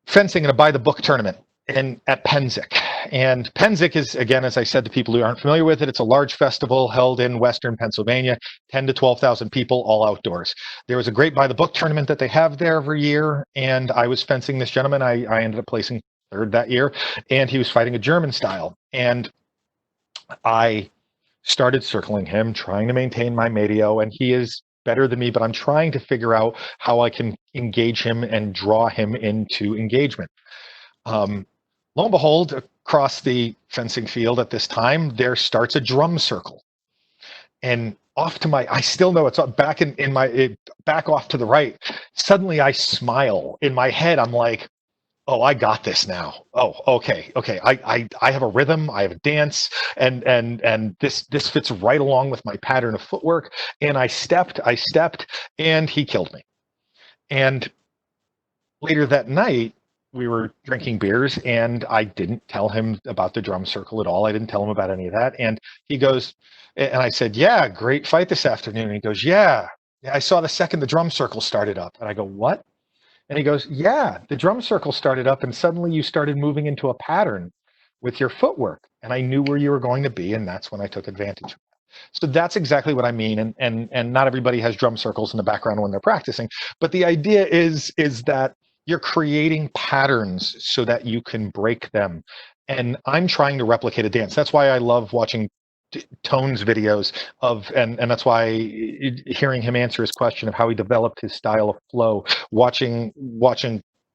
Fencing in a by-the-book tournament at Penzik. And Penzik is, again, as I said to people who aren't familiar with it, it's a large festival held in Western Pennsylvania, 10 to 12,000 people, all outdoors. There was a great by-the-book tournament that they have there every year, and I was fencing this gentleman. I ended up placing third that year, and he was fighting a German style. And I started circling him, trying to maintain my medio, and he is better than me, but I'm trying to figure out how I can engage him and draw him into engagement. Lo and behold, across the fencing field at this time, there starts a drum circle. And off to I still know it's back back off to the right. Suddenly I smile. In my head, I'm like, oh, I got this now. Oh, okay. I have a rhythm, I have a dance, and this fits right along with my pattern of footwork. And I stepped, and he killed me. And later that night, we were drinking beers, and I didn't tell him about the drum circle at all. I didn't tell him about any of that. And he goes, and I said, yeah, great fight this afternoon. And he goes, yeah, I saw the second the drum circle started up. And I go, what? And he goes, yeah, the drum circle started up, and suddenly you started moving into a pattern with your footwork. And I knew where you were going to be, and that's when I took advantage of it. So that's exactly what I mean. And not everybody has drum circles in the background when they're practicing. But the idea is that you're creating patterns so that you can break them. And I'm trying to replicate a dance. That's why I love watching Tone's videos and that's why hearing him answer his question of how he developed his style of flow, watching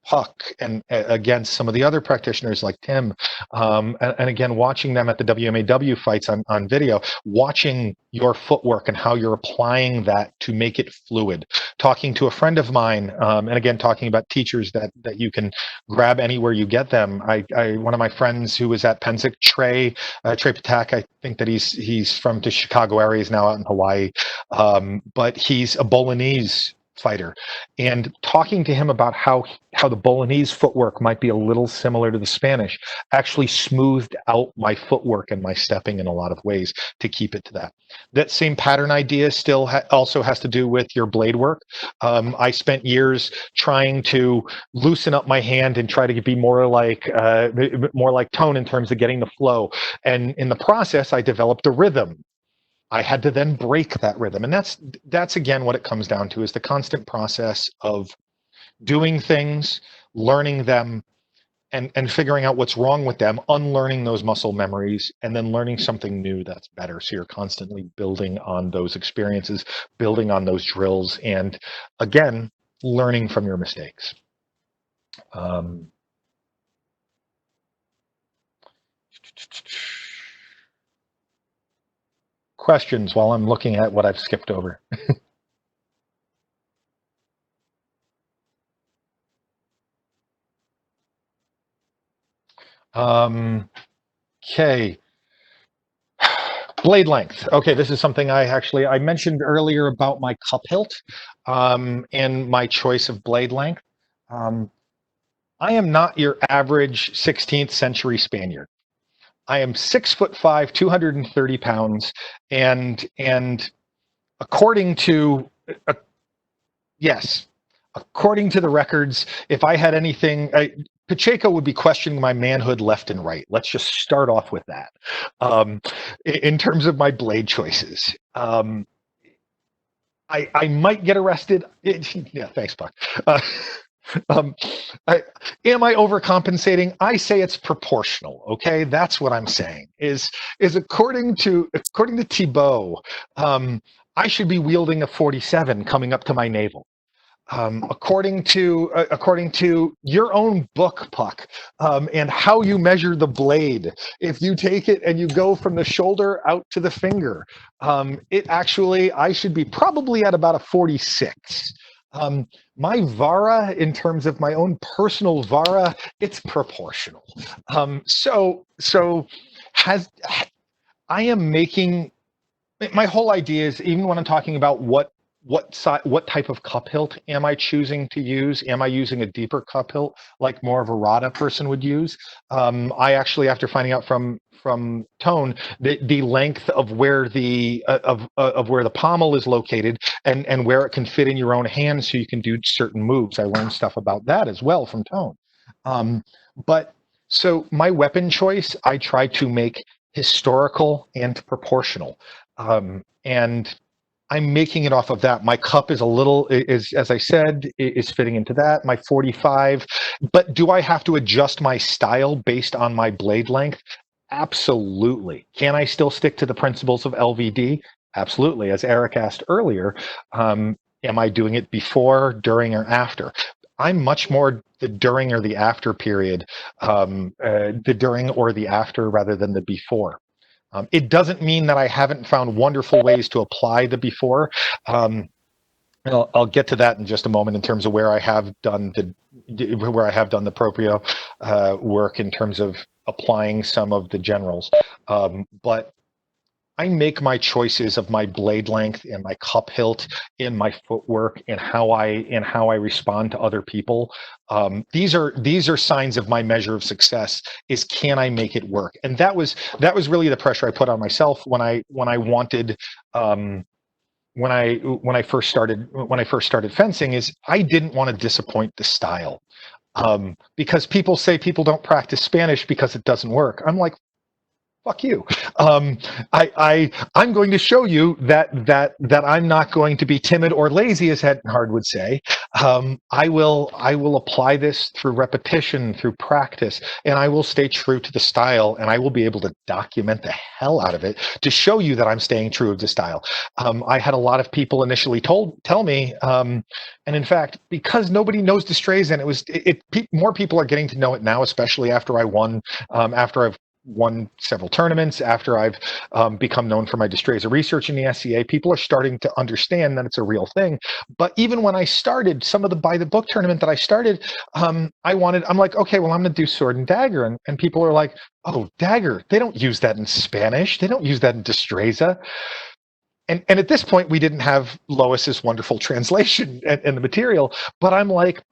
Puck and against some of the other practitioners like Tim, and again watching them at the WMAW fights on video, watching your footwork and how you're applying that to make it fluid. Talking to a friend of mine, and again talking about teachers that you can grab anywhere you get them. I one of my friends who was at Penzik, Trey Patak, I think that he's from the Chicago area. He's now out in Hawaii, but he's a Bolognese fighter, and talking to him about how the Bolognese footwork might be a little similar to the Spanish actually smoothed out my footwork and my stepping in a lot of ways to keep it to that. That same pattern idea still also has to do with your blade work. I spent years trying to loosen up my hand and try to be more like Tone in terms of getting the flow, and in the process I developed a rhythm. I had to then break that rhythm. And that's again what it comes down to, is the constant process of doing things, learning them, and figuring out what's wrong with them, unlearning those muscle memories, and then learning something new that's better. So you're constantly building on those experiences, building on those drills, and again, learning from your mistakes. Questions while I'm looking at what I've skipped over. Okay. Blade length. Okay, this is something I mentioned earlier about my cup hilt and my choice of blade length. I am not your average 16th century Spaniard. I am 6'5", 230 pounds, and according to Yes. According to the records, if I had anything, Pacheco would be questioning my manhood left and right. Let's just start off with that. In terms of my blade choices, I might get arrested. Yeah, thanks, Buck. Um, am I overcompensating? I say it's proportional. Okay, that's what I'm saying. Is according to Thibault, I should be wielding a 47 coming up to my navel. According to your own book, Puck, and how you measure the blade, if you take it and you go from the shoulder out to the finger, it actually I should be probably at about a 46. My vara, in terms of my own personal vara, it's proportional. So has I am making my whole idea is, even when I'm talking about what type of cup hilt am I choosing to use? Am I using a deeper cup hilt like more of a Rada person would use? I actually, after finding out from Tone, the length of where the of where the pommel is located and where it can fit in your own hand, so you can do certain moves. I learned stuff about that as well from Tone. But so my weapon choice, I try to make historical and proportional. And I'm making it off of that. My cup is a little, is as I said, is fitting into that. My 45, but do I have to adjust my style based on my blade length? Absolutely. Can I still stick to the principles of LVD? Absolutely. As Eric asked earlier, am I doing it before, during, or after? I'm much more the during or the after period, the during or the after rather than the before. It doesn't mean that I haven't found wonderful ways to apply the before. I'll get to that in just a moment in terms of where I have done the proprio work in terms of applying some of the generals. But I make my choices of my blade length and my cup hilt in my footwork and how I respond to other people. These are signs of my measure of success. Is, can I make it work? And that was really the pressure I put on myself when I wanted. When I first started fencing, is I didn't want to disappoint the style, because people say people don't practice Spanish because it doesn't work. I'm like, fuck you. I'm going to show you that I'm not going to be timid or lazy, as Hettenhard would say. I will apply this through repetition, through practice, and I will stay true to the style, and I will be able to document the hell out of it to show you that I'm staying true to the style. I had a lot of people initially tell me, and in fact, because nobody knows Destreza, and more people are getting to know it now, especially after I won, after I've won several tournaments, after I've become known for my Destreza research in the SCA. People are starting to understand that it's a real thing. But even when I started, some of the by the book tournament that I started, I'm like, okay, well, I'm going to do sword and dagger. And people are like, oh, dagger, they don't use that in Spanish. They don't use that in Destreza. And at this point, we didn't have Lois's wonderful translation and the material. But I'm like,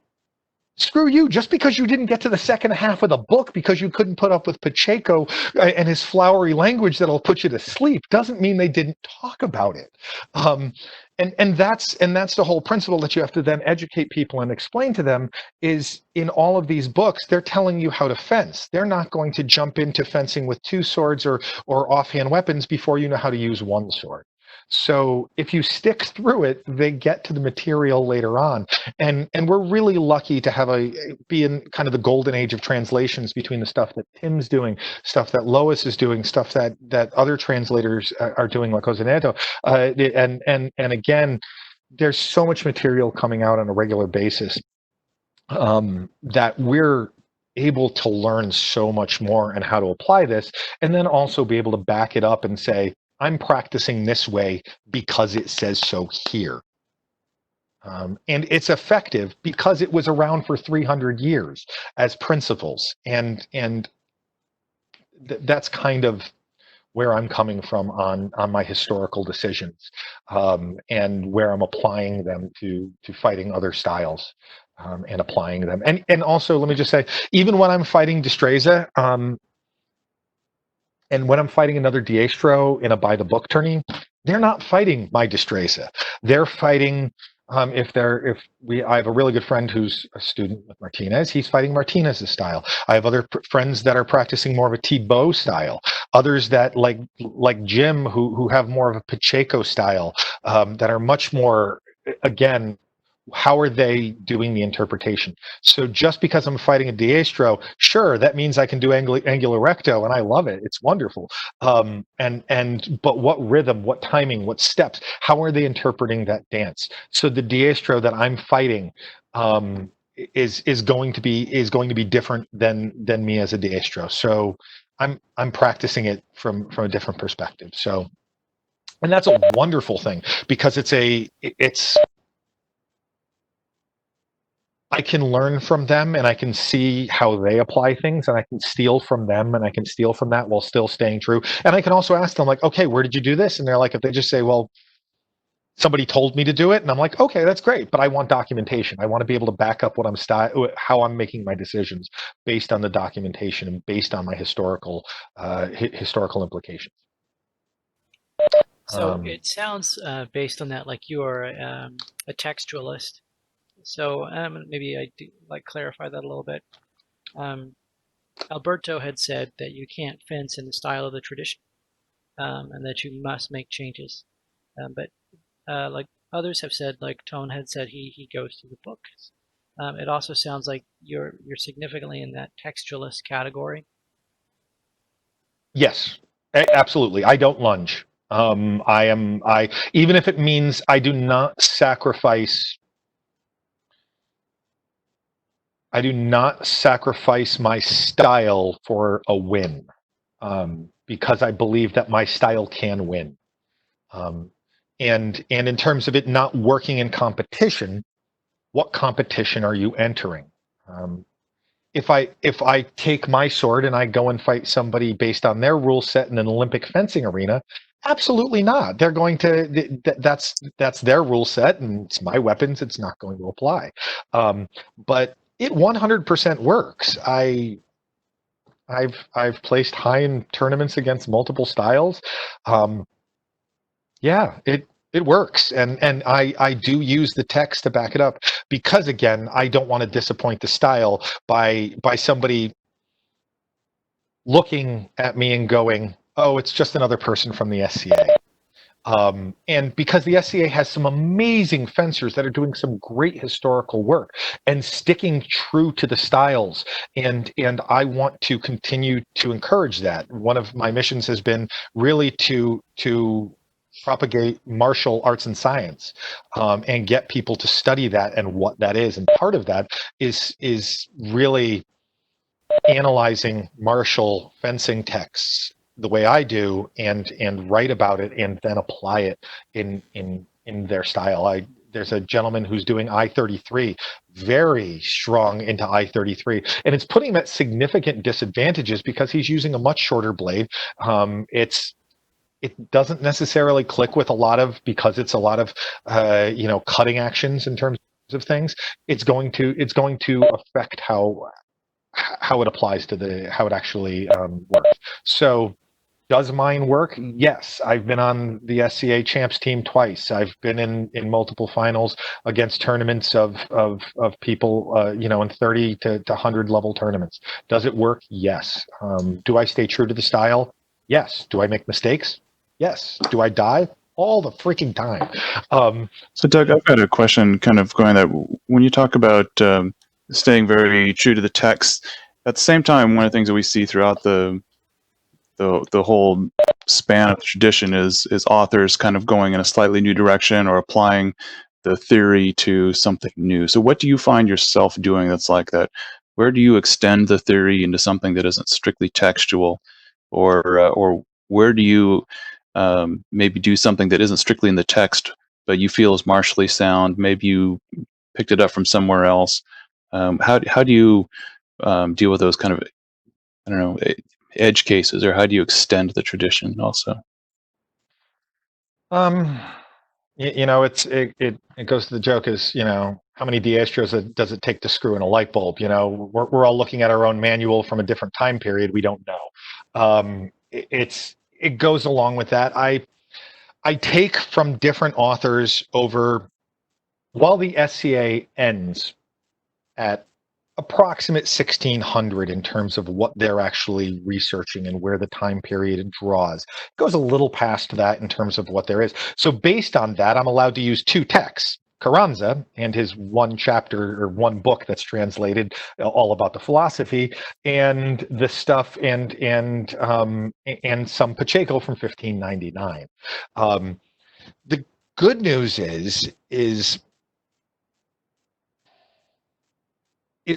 screw you. Just because you didn't get to the second half of the book because you couldn't put up with Pacheco and his flowery language that'll put you to sleep doesn't mean they didn't talk about it. And that's the whole principle that you have to then educate people and explain to them. Is in all of these books, they're telling you how to fence. They're not going to jump into fencing with two swords or offhand weapons before you know how to use one sword. So if you stick through it, they get to the material later on. And we're really lucky to be in kind of the golden age of translations between the stuff that Tim's doing, stuff that Lois is doing, stuff that other translators are doing, like Cosaneto. And again, there's so much material coming out on a regular basis, that we're able to learn so much more and how to apply this, and then also be able to back it up and say, I'm practicing this way because it says so here. And it's effective because it was around for 300 years as principles. And that's kind of where I'm coming from on my historical decisions, and where I'm applying them to fighting other styles, and applying them. And also, let me just say, even when I'm fighting Destreza, and when I'm fighting another Diestro in a by the book tourney, they're not fighting my Destreza. They're fighting. I have a really good friend who's a student with Martinez. He's fighting Martinez's style. I have other friends that are practicing more of a Thibaut style. Others that like Jim who have more of a Pacheco style, that are much more, again, how are they doing the interpretation? So just because I'm fighting a diestro, sure, that means I can do angular recto, and I love it. It's wonderful. But what rhythm, what timing, what steps? How are they interpreting that dance? So the diestro that I'm fighting, is going to be different than me as a diestro. So I'm practicing it from a different perspective. So, and that's a wonderful thing because it's I can learn from them and I can see how they apply things and I can steal from them and I can steal from that while still staying true. And I can also ask them like, okay, where did you do this? And they're like, if they just say, well, somebody told me to do it, and I'm like, okay, that's great, but I want documentation. I want to be able to back up how I'm making my decisions based on the documentation and based on my historical implications. So it sounds, based on that, like you are a textualist. So maybe I do like clarify that a little bit. Alberto had said that you can't fence in the style of the tradition, and that you must make changes. But like others have said, like Tone had said, he goes to the books. It also sounds like you're significantly in that textualist category. Yes, absolutely. I don't lunge. I even if it means I do not sacrifice my style for a win, because I believe that my style can win. Um, and in terms of it not working in competition, what competition are you entering? Um, if I take my sword and I go and fight somebody based on their rule set in an Olympic fencing arena, absolutely not. They're going to that's their rule set and it's my weapons. It's not going to apply. But it 100% works. I've placed high in tournaments against multiple styles. Um, yeah, it works, and I do use the text to back it up because again, I don't want to disappoint the style by somebody looking at me and going, "Oh, it's just another person from the SCA." And because the SCA has some amazing fencers that are doing some great historical work and sticking true to the styles, and I want to continue to encourage that. One of my missions has been really to propagate martial arts and science, and get people to study that and what that is. And part of that is really analyzing martial fencing texts the way I do and write about it and then apply it in their style. There's a gentleman who's doing I-33, very strong into I-33, and it's putting him at significant disadvantages because he's using a much shorter blade. It doesn't necessarily click with because it's a lot of cutting actions in terms of things. It's going to affect how it applies to how it actually works. So does mine work? Yes. I've been on the SCA champs team twice. I've been in multiple finals against tournaments of people, in 30 to 100 level tournaments. Does it work? Yes. Do I stay true to the style? Yes. Do I make mistakes? Yes. Do I die? All the freaking time. So, Doug, I've got a question kind of going that when you talk about staying very true to the text, at the same time, one of the things that we see throughout the whole span of the tradition is authors kind of going in a slightly new direction or applying the theory to something new. So what do you find yourself doing that's like that? Where do you extend the theory into something that isn't strictly textual, or where do you maybe do something that isn't strictly in the text but you feel is martially sound? Maybe you picked it up from somewhere else. How do you deal with those kind of, I don't know, edge cases, or how do you extend the tradition also? um, it goes to the joke is, how many diastros does it take to screw in a light bulb? We're all looking at our own manual from a different time period. We don't know. It goes along with that. I take from different authors over, while the SCA ends at approximate 1600 in terms of what they're actually researching and where the time period draws. It goes a little past that in terms of what there is. So based on that, I'm allowed to use two texts. Carranza and his one chapter or one book that's translated all about the philosophy, and the stuff and some Pacheco from 1599. The good news is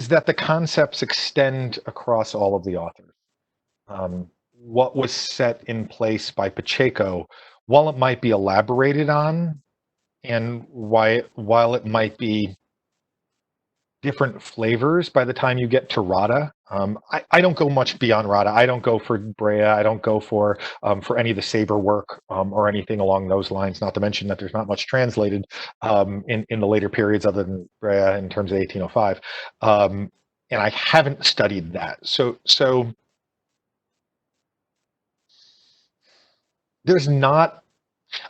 that the concepts extend across all of the authors. What was set in place by Pacheco, while it might be elaborated on, and while it might be different flavors by the time you get to Rada, I don't go much beyond Rada. I don't go for Brea. I don't go for any of the Saber work or anything along those lines. Not to mention that there's not much translated in the later periods other than Brea in terms of 1805. And I haven't studied that. So there's not,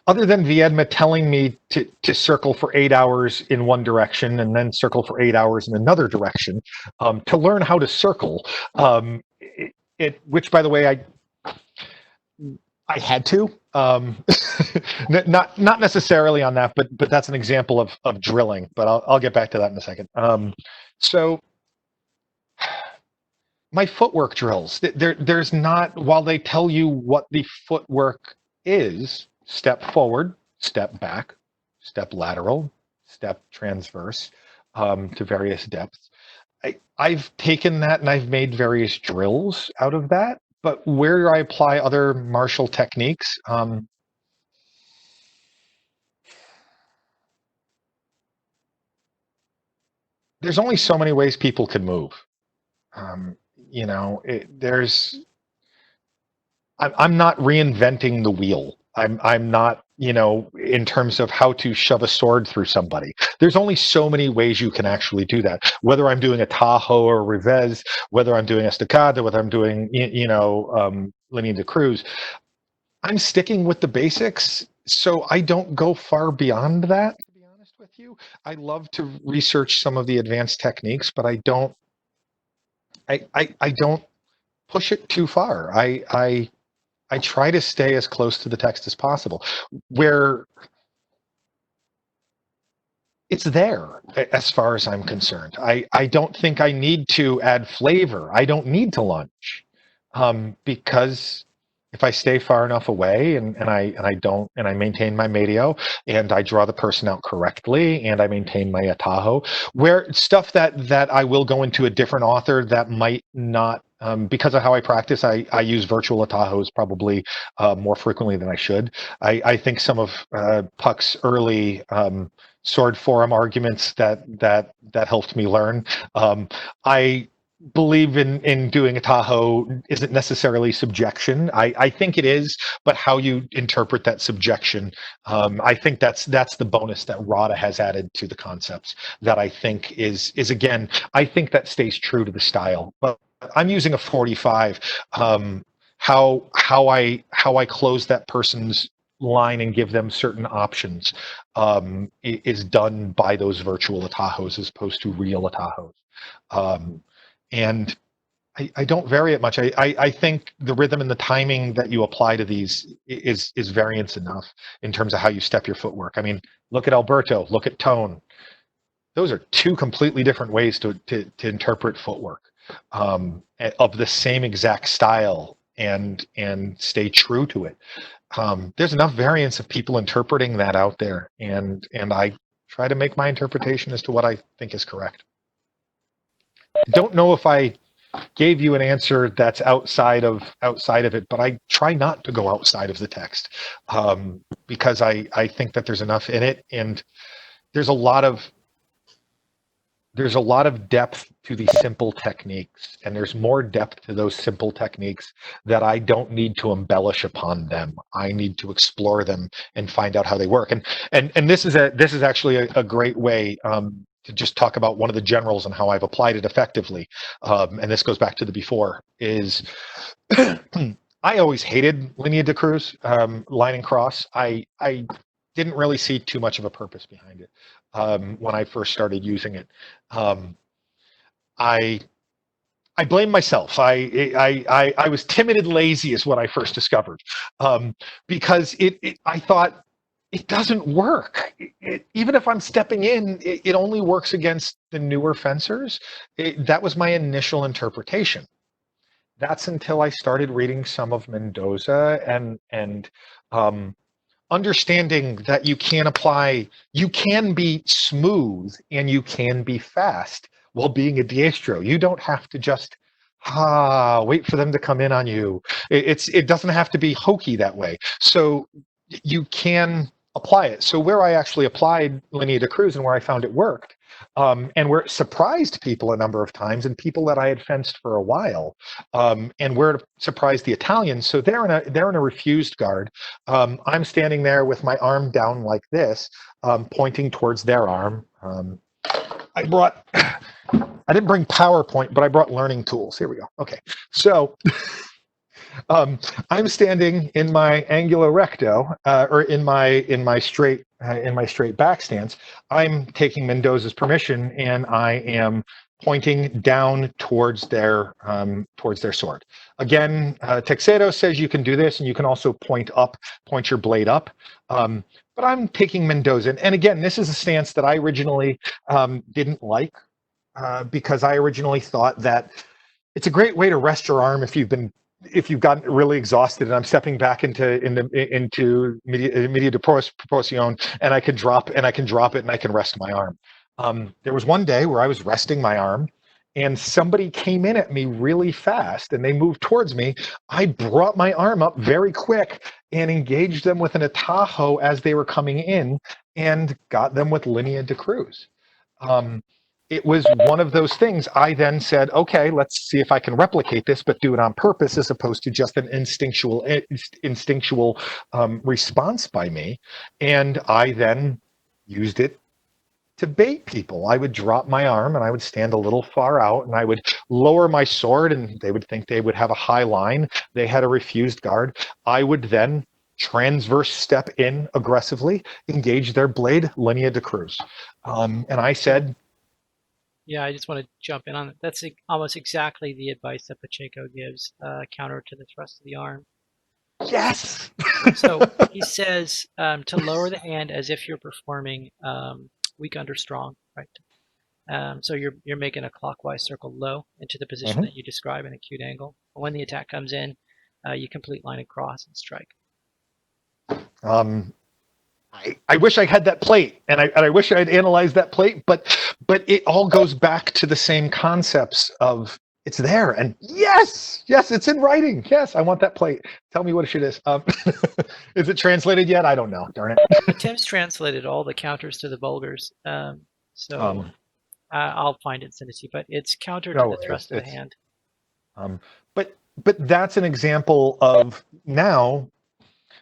other than Viedma telling me to circle for 8 hours in one direction and then circle for 8 hours in another direction, to learn how to circle, which, by the way, I had to, not necessarily on that, but that's an example of drilling. But I'll get back to that in a second. So my footwork drills, there's not, while they tell you what the footwork is: step forward, step back, step lateral, step transverse, to various depths. I've taken that and I've made various drills out of that. But where I apply other martial techniques, there's only so many ways people can move. I'm not reinventing the wheel. I'm not, in terms of how to shove a sword through somebody. There's only so many ways you can actually do that. Whether I'm doing a Tahoe or a Revés, whether I'm doing Estacada, whether I'm doing, Linea de Cruz, I'm sticking with the basics. So I don't go far beyond that, to be honest with you. I love to research some of the advanced techniques, but I don't push it too far. I try to stay as close to the text as possible, where it's there as far as I'm concerned. I don't think I need to add flavor. I don't need to lunge, because if I stay far enough away and I maintain my medio and I draw the person out correctly and I maintain my atajo, where stuff that I will go into a different author that might not, because of how I practice, I use virtual atajos probably more frequently than I should. I think some of Puck's early sword forum arguments that helped me learn. I believe in doing a Tahoe isn't necessarily subjection. I think it is, but how you interpret that subjection, I think that's the bonus that Rada has added to the concepts that I think is again, I think that stays true to the style. But I'm using a 45. How I close that person's line and give them certain options is done by those virtual atajos as opposed to real atajos. And I don't vary it much. I think the rhythm and the timing that you apply to these is variance enough in terms of how you step your footwork. I mean, look at Alberto, look at Tone. Those are two completely different ways to interpret footwork, of the same exact style, and stay true to it. There's enough variance of people interpreting that out there, and I try to make my interpretation as to what I think is correct. I don't know if I gave you an answer that's outside of it, but I try not to go outside of the text, because I think that there's enough in it, and there's a lot of depth to these simple techniques, and there's more depth to those simple techniques that I don't need to embellish upon them. I need to explore them and find out how they work. And this is actually a great way to just talk about one of the generals and how I've applied it effectively. And this goes back to the before, is I always hated linea de cruz, line and cross. I didn't really see too much of a purpose behind it when I first started using it. Um, I I blame myself. I was timid and lazy is what I first discovered, because I thought it doesn't work. Even if I'm stepping in, it only works against the newer fencers. That was my initial interpretation. That's until I started reading some of Mendoza and um, understanding that you can be smooth and you can be fast while being a diestro. You don't have to just wait for them to come in on you. It doesn't have to be hokey that way. So you can apply it. So where I actually applied linea de cruz and where I found it worked, and where it surprised people a number of times, and people that I had fenced for a while, and where it surprised the Italians. So they're in a refused guard. I'm standing there with my arm down like this, pointing towards their arm. I brought, I didn't bring PowerPoint, but I brought learning tools. Here we go. Okay. So I'm standing in my angular recto, or in my straight back stance. I'm taking Mendoza's permission, and I am pointing down towards their sword. Again, Texedo says you can do this, and you can also point your blade up. But I'm taking Mendoza, and again, this is a stance that I originally didn't like, because I originally thought that it's a great way to rest your arm if you've gotten really exhausted, and I'm stepping back into media de proportion, and I can drop it and I can rest my arm. There was one day where I was resting my arm, and somebody came in at me really fast, and they moved towards me. I brought my arm up very quick and engaged them with an atajo as they were coming in, and got them with linea de cruz. Um, it was one of those things. I then said, okay, let's see if I can replicate this, but do it on purpose as opposed to just an instinctual response by me. And I then used it to bait people. I would drop my arm and I would stand a little far out, and I would lower my sword, and they would think they would have a high line. They had a refused guard. I would then transverse step in aggressively, engage their blade, linea de cruz. And I said, Yeah, I just want to jump in on that. That's almost exactly the advice that Pacheco gives, counter to the thrust of the arm. yes. So he says to lower the hand as if you're performing weak under strong, right? So you're making a clockwise circle low into the position Mhm. that you describe in acute angle. When the attack comes in, you complete line across and strike. Um, I wish I had that plate, and I wish I had analyzed that plate, but it all goes back to the same concepts of it's there, and yes, it's in writing. Yes, I want that plate. Tell me what it is. Is it translated yet? I don't know. Darn it. Tim's translated all the counters to the vulgars, so Um, I'll find it and send it to you. But it's counter to no, the thrust of the hand. um, but that's an example of now.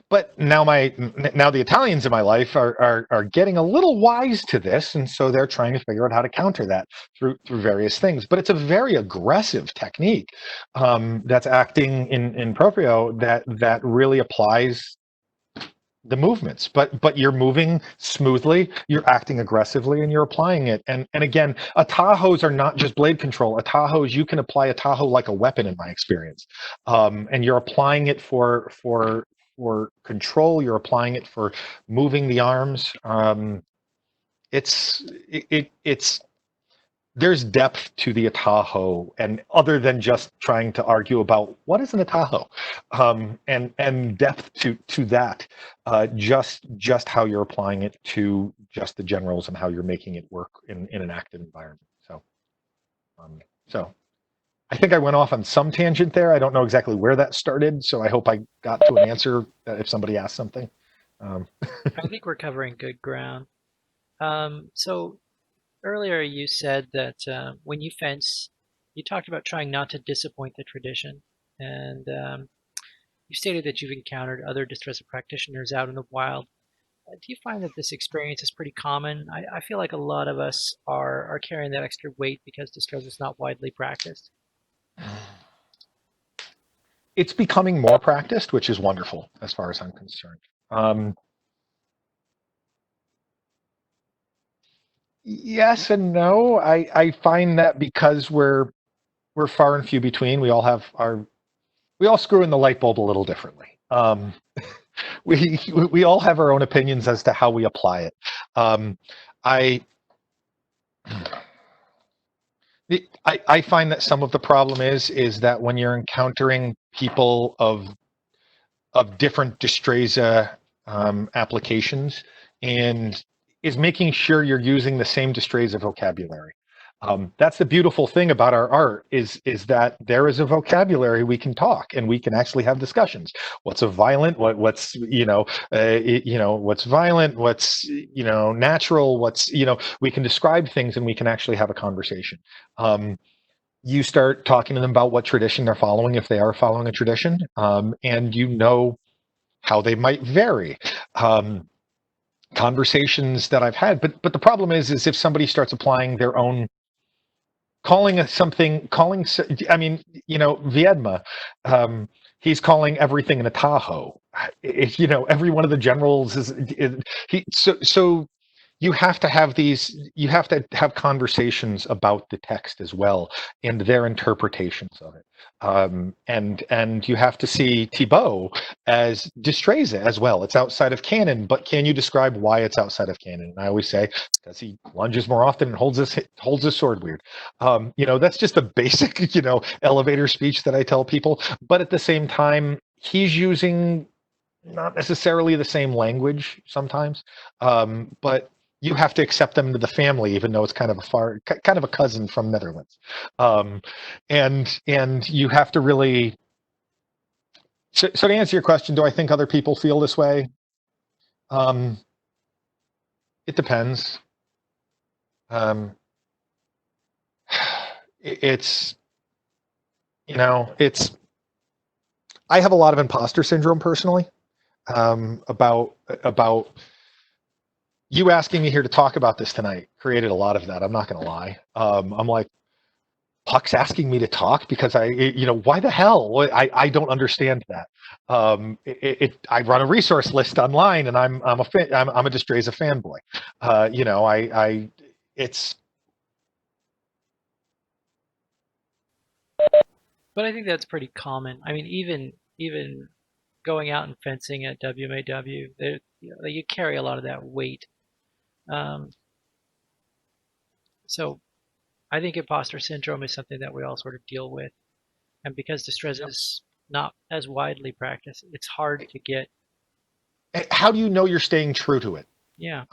But now the Italians in my life are getting a little wise to this, and so they're trying to figure out how to counter that through various things. But it's a very aggressive technique that's acting in proprio that really applies the movements. But you're moving smoothly, you're acting aggressively, and you're applying it. And again, atajos are not just blade control. Atajos, you can apply a tajo like a weapon, in my experience, and you're applying it for control. You're applying it for moving the arms. It's there's depth to the atajo, and other than just trying to argue about what is an atajo, and depth to that, just how you're applying it to just the generals and how you're making it work in an active environment. Um, so I think I went off on some tangent there. I don't know exactly where that started, so I hope I got to an answer if somebody asked something. I think we're covering good ground. So earlier you said that when you fence, you talked about trying not to disappoint the tradition, and you stated that you've encountered other Destreza practitioners out in the wild. Do you find that this experience is pretty common? I feel like a lot of us are carrying that extra weight because Destreza is not widely practiced. it's becoming more practiced, which is wonderful as far as I'm concerned. Yes and no. I find that because we're far and few between, we all screw in the light bulb a little differently. We all have our own opinions as to how we apply it. I I find that some of the problem is that when you're encountering people of different Destreza applications, and is making sure you're using the same Destreza vocabulary. That's the beautiful thing about our art is that there is a vocabulary we can talk and we can actually have discussions. What's a violent? What's what's violent? What's natural? What's we can describe things and we can actually have a conversation. You start talking to them about what tradition they're following if they are following a tradition, and how they might vary. Conversations that I've had, but the problem is if somebody starts applying their own, I mean, Viedma, he's calling everything in a Tahoe. Every one of the generals so you have to have conversations about the text as well and their interpretations of it, and you have to see Thibaut as Destreza as well. It's outside of canon, but can you describe why it's outside of canon? And I always say because he lunges more often and holds his sword weird. That's just a basic elevator speech that I tell people, but at the same time he's using not necessarily the same language sometimes, but you have to accept them into the family, even though it's kind of a cousin from Netherlands, and you have to really. So to answer your question, do I think other people feel this way? It depends. Um, it's it's. I have a lot of imposter syndrome personally, about you asking me here to talk about this tonight created a lot of that. I'm not going to lie. I'm like, Puck's asking me to talk because why the hell? I don't understand that. I run a resource list online, and I'm a Destreza fanboy. It's. But I think that's pretty common. I mean, even going out and fencing at WMAW, you carry a lot of that weight. Um, so I think imposter syndrome is something that we all sort of deal with, and because Destreza is not as widely practiced, it's hard to get. How do you know you're staying true to it? Yeah.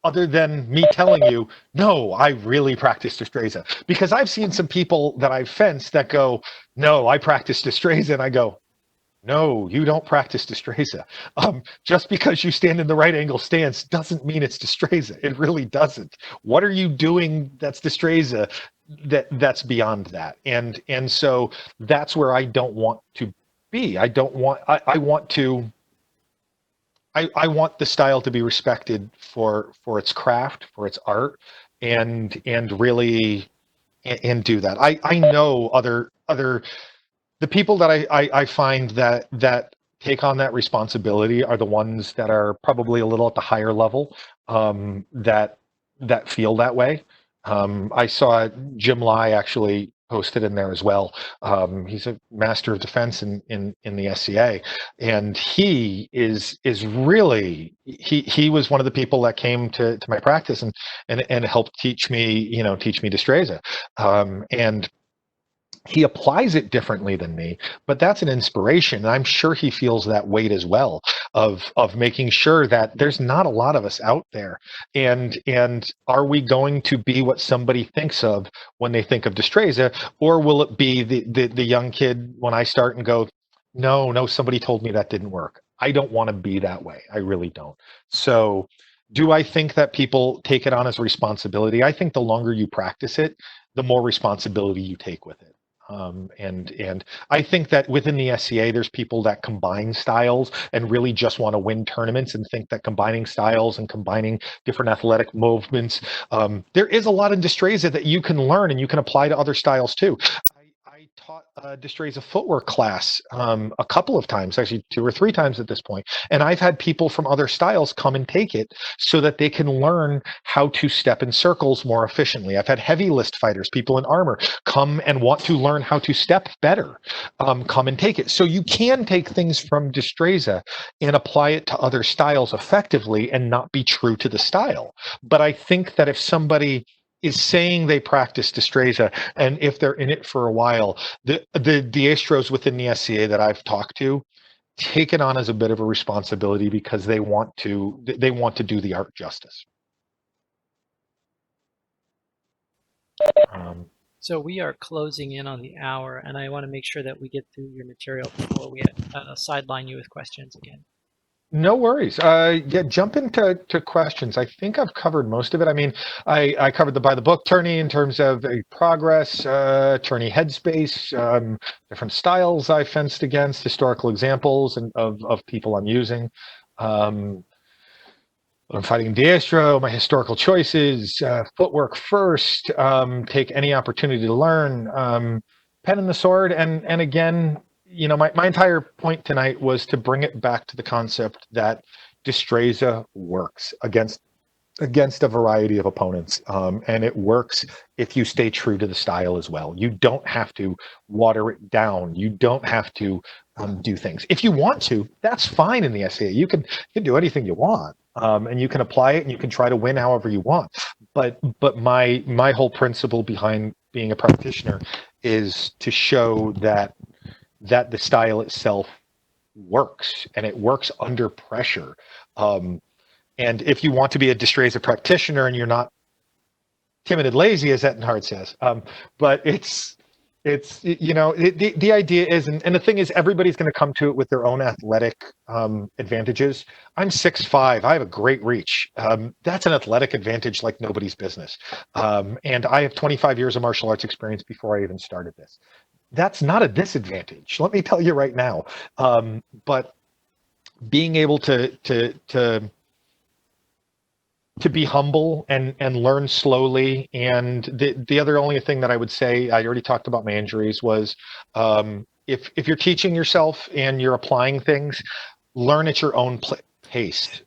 Other than me telling you, no, I really practice Destreza. Because I've seen some people that I've fenced that go, no, I practice Destreza, and I go, no, you don't practice Destreza. Just because you stand in the right angle stance doesn't mean it's Destreza. It really doesn't. What are you doing that's Destreza that's beyond that? And so that's where I don't want to be. I want to. I want the style to be respected for its craft, for its art, and really and do that. I know the people that I find that take on that responsibility are the ones that are probably a little at the higher level, that feel that way. I saw Jim Lai actually posted in there as well. He's a master of defense in the SCA, and he is really he was one of the people that came to my practice and helped teach me Destreza, and he applies it differently than me, but that's an inspiration. I'm sure he feels that weight as well of making sure that there's not a lot of us out there, and are we going to be what somebody thinks of when they think of Destreza, or will it be the young kid when I start and go, no, somebody told me that didn't work. I don't want to be that way. I really don't. So do I think that people take it on as a responsibility? I think the longer you practice it, the more responsibility you take with it. And I think that within the SCA, there's people that combine styles and really just want to win tournaments and think that combining styles and combining different athletic movements, there is a lot in Destreza that you can learn and you can apply to other styles too. I taught a Destreza footwork class a couple of times, actually 2 or 3 times at this point. And I've had people from other styles come and take it so that they can learn how to step in circles more efficiently. I've had heavy list fighters, people in armor, come and want to learn how to step better, come and take it. So you can take things from Destreza and apply it to other styles effectively and not be true to the style. But I think that if somebody is saying they practice Destreza, and if they're in it for a while, the Astros within the SCA that I've talked to take it on as a bit of a responsibility because they want to do the art justice. So we are closing in on the hour, and I want to make sure that we get through your material before we sideline you with questions again. No worries. Yeah, jump into questions. I think I've covered most of it. I mean, I covered the by the book tourney in terms of progress, tourney headspace, different styles I fenced against, historical examples and of people I'm using. I'm fighting Diestro, my historical choices, footwork first, take any opportunity to learn, pen and the sword, and again, you know, my entire point tonight was to bring it back to the concept that Destreza works against a variety of opponents, and it works if you stay true to the style as well. You don't have to water it down. You don't have to do things. If you want to, that's fine in the SCA. You can do anything you want, and you can apply it and you can try to win however you want. But my whole principle behind being a practitioner is to show that the style itself works, and it works under pressure. And if you want to be a Destreza practitioner and you're not timid and lazy, as Ettenhard says, but it's you know, the idea is, and the thing is, everybody's going to come to it with their own athletic advantages. I'm 6'5". I have a great reach. That's an athletic advantage like nobody's business. And I have 25 years of martial arts experience before I even started this. That's not a disadvantage. Let me tell you right now. But being able to be humble and learn slowly. And the other only thing that I would say, I already talked about my injuries, was if you're teaching yourself and you're applying things, learn at your own pace.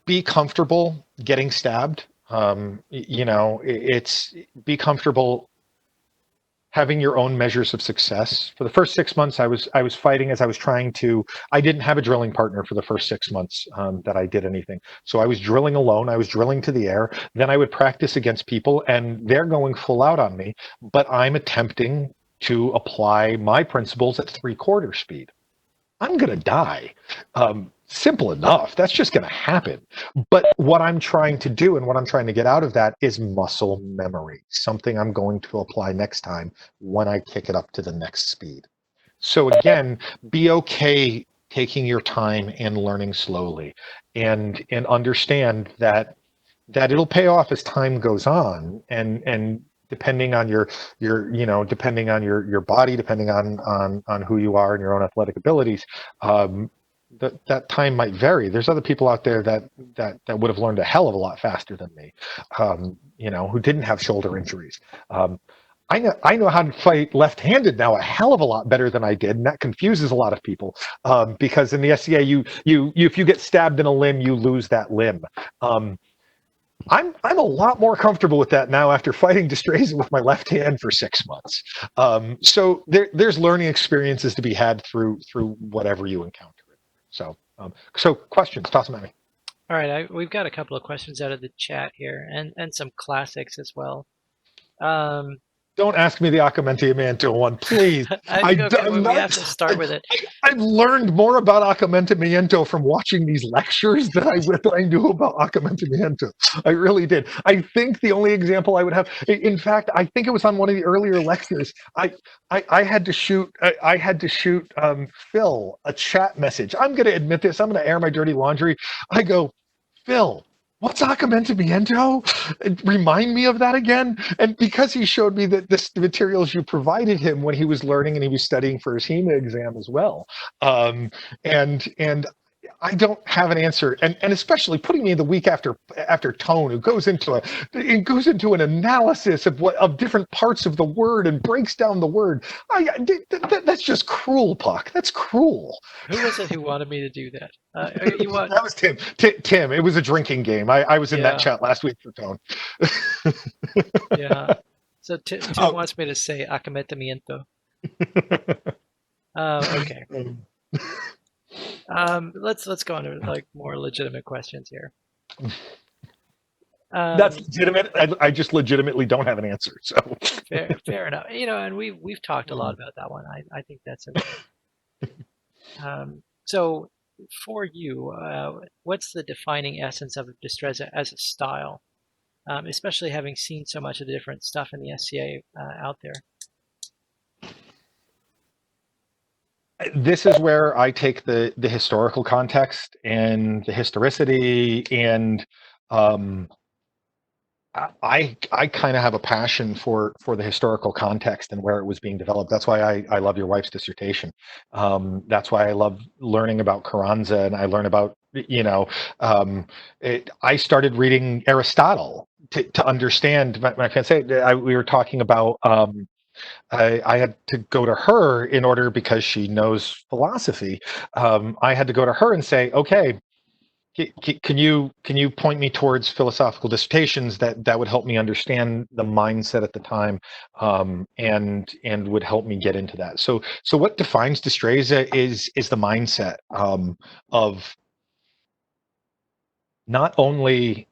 Be comfortable getting stabbed. You know, be comfortable having your own measures of success. For the first 6 months, I was fighting as I was trying to. I didn't have a drilling partner for the first 6 months that I did anything. So I was drilling alone. I was drilling to the air. Then I would practice against people, and they're going full out on me. But I'm attempting to apply my principles at 3/4 speed. I'm going to die. Simple enough. That's just going to happen. But what I'm trying to do and what I'm trying to get out of that is muscle memory, something I'm going to apply next time when I kick it up to the next speed. So again, be okay taking your time and learning slowly, and understand that it'll pay off as time goes on, and depending on your you know, depending on your body, depending on who you are and your own athletic abilities, that time might vary. There's other people out there that would have learned a hell of a lot faster than me, you know, who didn't have shoulder injuries. I know how to fight left-handed now a hell of a lot better than I did, and that confuses a lot of people, because in the SCA, you if you get stabbed in a limb, you lose that limb. I'm a lot more comfortable with that now after fighting Destreza with my left hand for 6 months. So there's learning experiences to be had through whatever you encounter. So questions, toss them at me. All right, we've got a couple of questions out of the chat here, and some classics as well. Don't ask me the Acamentiamento one, please. We have to start with it. I've learned more about Acamentiamento from watching these lectures than I knew about Acamentiamento. I really did. I think the only example I would have, in fact, I think it was on one of the earlier lectures. I had to shoot Phil a chat message. I'm going to admit this. I'm going to air my dirty laundry. I go, Phil, what's Acamentiamento? Remind me of that again. And because he showed me that the materials you provided him when he was learning and he was studying for his HEMA exam as well. And I don't have an answer, and especially putting me in the week after Tone, who goes into an analysis of different parts of the word and breaks down the word. That's just cruel, Puck. That's cruel. Who was it who wanted me to do that? You want? That was Tim. Tim. It was a drinking game. I was in that Yeah, chat last week for Tone. yeah. So Tim Oh. wants me to say acometimiento. Okay. Let's go on to like more legitimate questions here. That's legitimate. I just legitimately don't have an answer. So fair enough. And we've talked a lot about that one. I think that's okay. So for you, what's the defining essence of Destreza as a style, especially having seen so much of the different stuff in the SCA out there? This is where I take the historical context and the historicity, and I kind of have a passion for the historical context and where it was being developed. That's why I love your wife's dissertation. That's why I love learning about Carranza, and I learn about I started reading Aristotle to understand. My fiance, we were talking about. I had to go to her in order, because she knows philosophy. I had to go to her and say, okay, can you point me towards philosophical dissertations that would help me understand the mindset at the time, and would help me get into that. So what defines Destreza is the mindset, of not only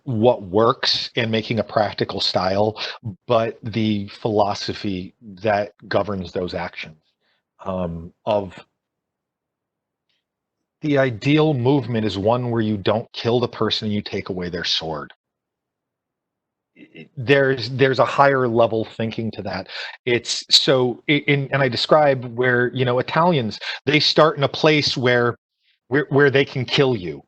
what works in making a practical style, but the philosophy that governs those actions. Of the ideal movement is one where you don't kill the person, you take away their sword. There's a higher level thinking to that. It's so and I describe where, Italians, they start in a place where they can kill you.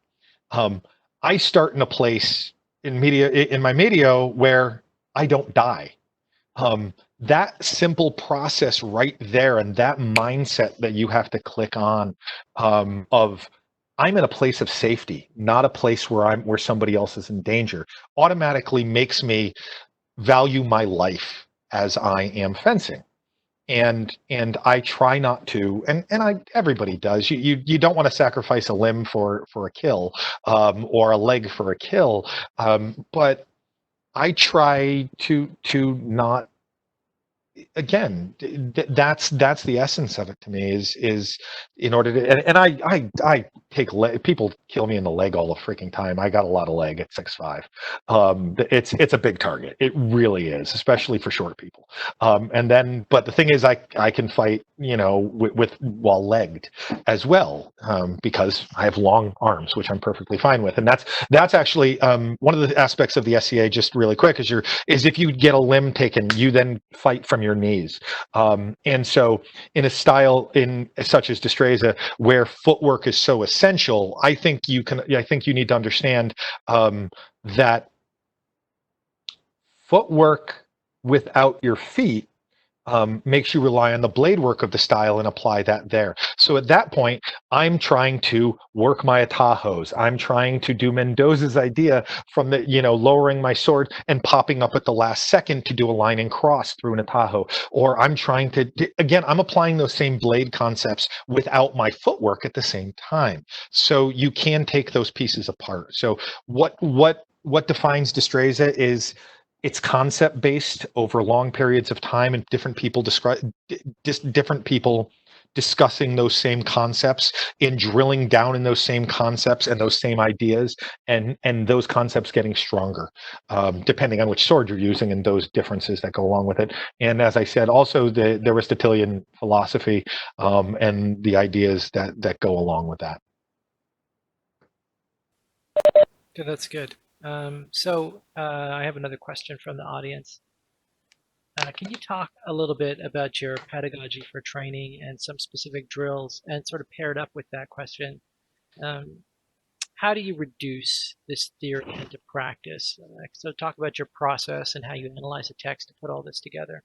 um, I start in a place in my medio where I don't die. That simple process right there, and that mindset that you have to click on, of I'm in a place of safety, not a place where somebody else is in danger, automatically makes me value my life as I am fencing. And I try not to, and everybody does. You don't want to sacrifice a limb for a kill, or a leg for a kill, but I try to not. Again, that's the essence of it to me, is in order to, and I take leg, people kill me in the leg all the freaking time. I got a lot of leg at 6'5". It's a big target. It really is, especially for short people. And then, but the thing is, I can fight, with while legged as well, because I have long arms, which I'm perfectly fine with. And that's actually, one of the aspects of the SCA, just really quick, is if you get a limb taken, you then fight from your knees. And so in a style in such as Destreza, where footwork is so essential, I think you need to understand, that footwork without your feet, makes you rely on the blade work of the style and apply that there. So at that point, I'm trying to work my atajos. I'm trying to do Mendoza's idea from the, lowering my sword and popping up at the last second to do a line and cross through an atajo. Or I'm trying to, again, I'm applying those same blade concepts without my footwork at the same time. So you can take those pieces apart. So what defines Destreza is it's concept based over long periods of time, and different people discussing those same concepts and drilling down in those same concepts and those same ideas, and those concepts getting stronger, depending on which sword you're using, and those differences that go along with it. And as I said, also the Aristotelian philosophy, and the ideas that go along with that. Okay, that's good. So I have another question from the audience. Can you talk a little bit about your pedagogy for training and some specific drills, and sort of paired up with that question, how do you reduce this theory into practice? So talk about your process and how you analyze a text to put all this together.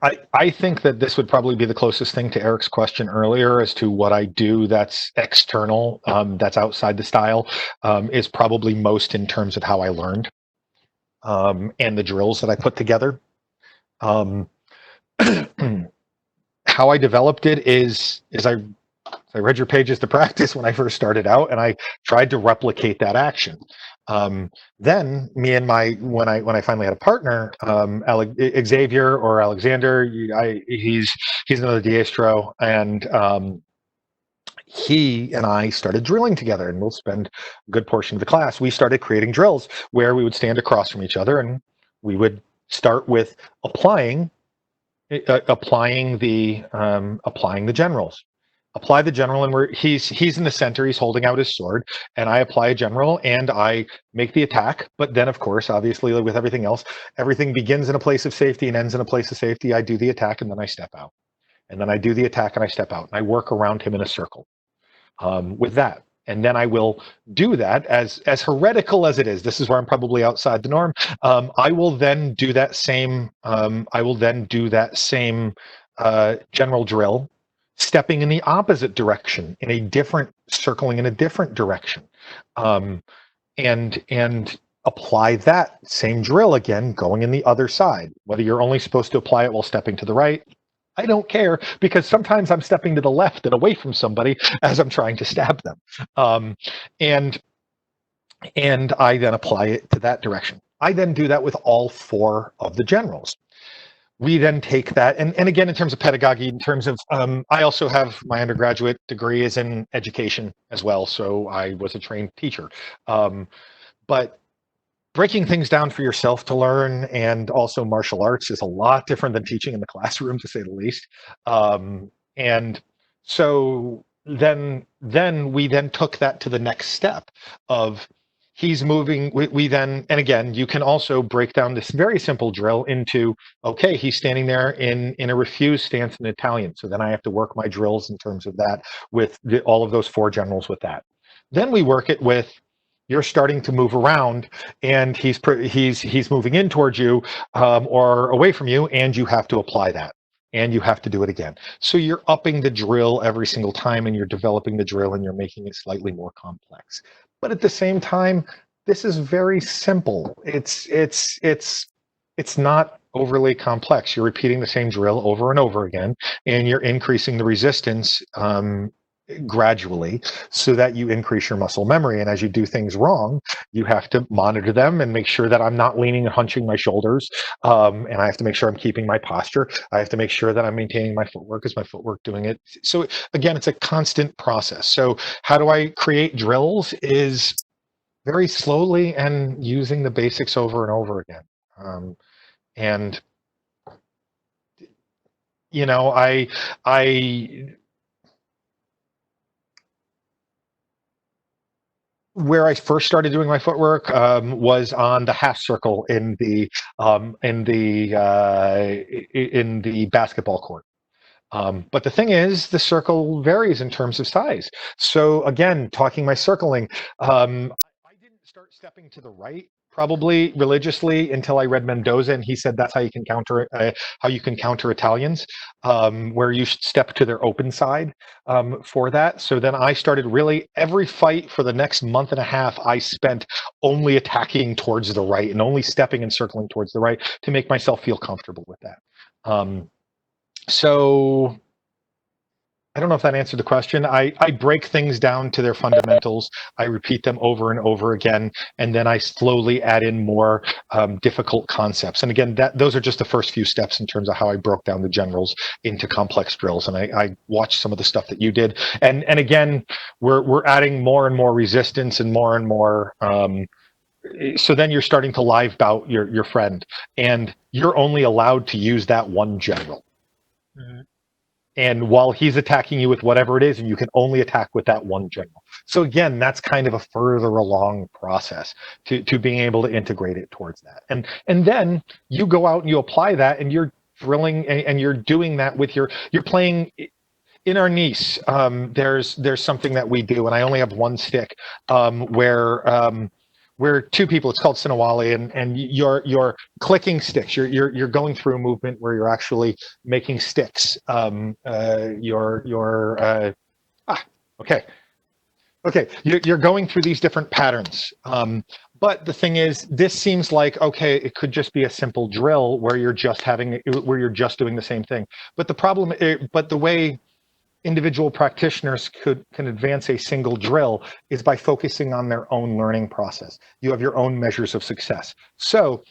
I think that this would probably be the closest thing to Eric's question earlier as to what I do that's external, that's outside the style, is probably most in terms of how I learned, and the drills that I put together. Um, how I developed it is I read your pages to practice when I first started out, and I tried to replicate that action. Then me and when I finally had a partner, Xavier or Alexander, he's another Diestro, and he and I started drilling together, and we'll spend a good portion of the class. We started creating drills where we would stand across from each other, and we would start with applying the generals. Apply the general, and he's in the center. He's holding out his sword, and I apply a general, and I make the attack. But then, of course, obviously, with everything else, everything begins in a place of safety and ends in a place of safety. I do the attack, and then I step out, and then I do the attack, and I step out, and I work around him in a circle with that. And then I will do that as heretical as it is. This is where I'm probably outside the norm. I will then do that same. General drill, stepping in the opposite direction, in a different circling in a different direction, and apply that same drill again, going in the other side. Whether you're only supposed to apply it while stepping to the right, I don't care, because sometimes I'm stepping to the left and away from somebody as I'm trying to stab them. And I then apply it to that direction. I then do that with all 4 of the generals. We then take that, and again, in terms of pedagogy, in terms of, I also have my undergraduate degree is in education as well, so I was a trained teacher. But breaking things down for yourself to learn, and also martial arts, is a lot different than teaching in the classroom, to say the least. And so then we then took that to the next step of he's moving. We then, and again, you can also break down this very simple drill into, okay, he's standing there in a refuse stance in Italian. So then I have to work my drills in terms of that with all of those 4 generals with that. Then we work it with, you're starting to move around, and he's moving in towards you, or away from you, and you have to apply that, and you have to do it again. So you're upping the drill every single time, and you're developing the drill, and you're making it slightly more complex. But at the same time, this is very simple. It's not overly complex. You're repeating the same drill over and over again, and you're increasing the resistance gradually, so that you increase your muscle memory. And as you do things wrong, you have to monitor them and make sure that I'm not leaning and hunching my shoulders. And I have to make sure I'm keeping my posture. I have to make sure that I'm maintaining my footwork. Is my footwork doing it? So again, it's a constant process. So how do I create drills? Is very slowly and using the basics over and over again. And I where I first started doing my footwork was on the half circle in the basketball court. But the thing is, the circle varies in terms of size. So again, talking my circling, I didn't start stepping to the right probably religiously until I read Mendoza, and he said that's how you can counter Italians, where you step to their open side for that. So then I started really every fight for the next month and a half. I spent only attacking towards the right and only stepping and circling towards the right to make myself feel comfortable with that. So I don't know if that answered the question. I break things down to their fundamentals. I repeat them over and over again, and then I slowly add in more difficult concepts. And again, those are just the first few steps in terms of how I broke down the generals into complex drills. And I watched some of the stuff that you did. And again, we're adding more and more resistance and more. So then you're starting to live bout your friend, and you're only allowed to use that one general. Mm-hmm. And while he's attacking you with whatever it is, and you can only attack with that one general. So again, that's kind of a further along process to being able to integrate it towards that. And then you go out and you apply that, and you're drilling, and you're doing that with you're playing. In our niece, there's something that we do, and I only have one stick, where we're two people. It's called Sinawali, and you're clicking sticks. You're going through a movement where you're actually making sticks. Okay. Okay, you're going through these different patterns. But the thing is, this seems like, okay, it could just be a simple drill where you're just doing the same thing. But the way individual practitioners can advance a single drill is by focusing on their own learning process. You have your own measures of success. So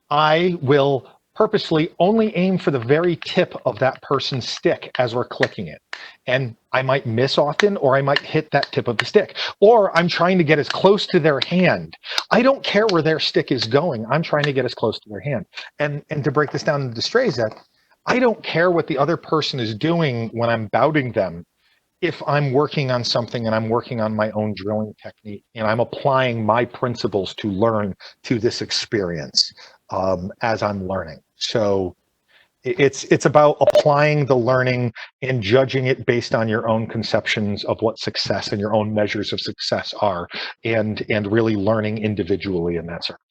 I will purposely only aim for the very tip of that person's stick as we're clicking it. And I might miss often, or I might hit that tip of the stick. Or I'm trying to get as close to their hand. I don't care where their stick is going. I'm trying to get as close to their hand. And to break this down in Destreza, I don't care what the other person is doing when I'm bouting them. If I'm working on something and I'm working on my own drilling technique and I'm applying my principles to learn to this experience as I'm learning. So it's about applying the learning and judging it based on your own conceptions of what success and your own measures of success are, and really learning individually in that circumstance.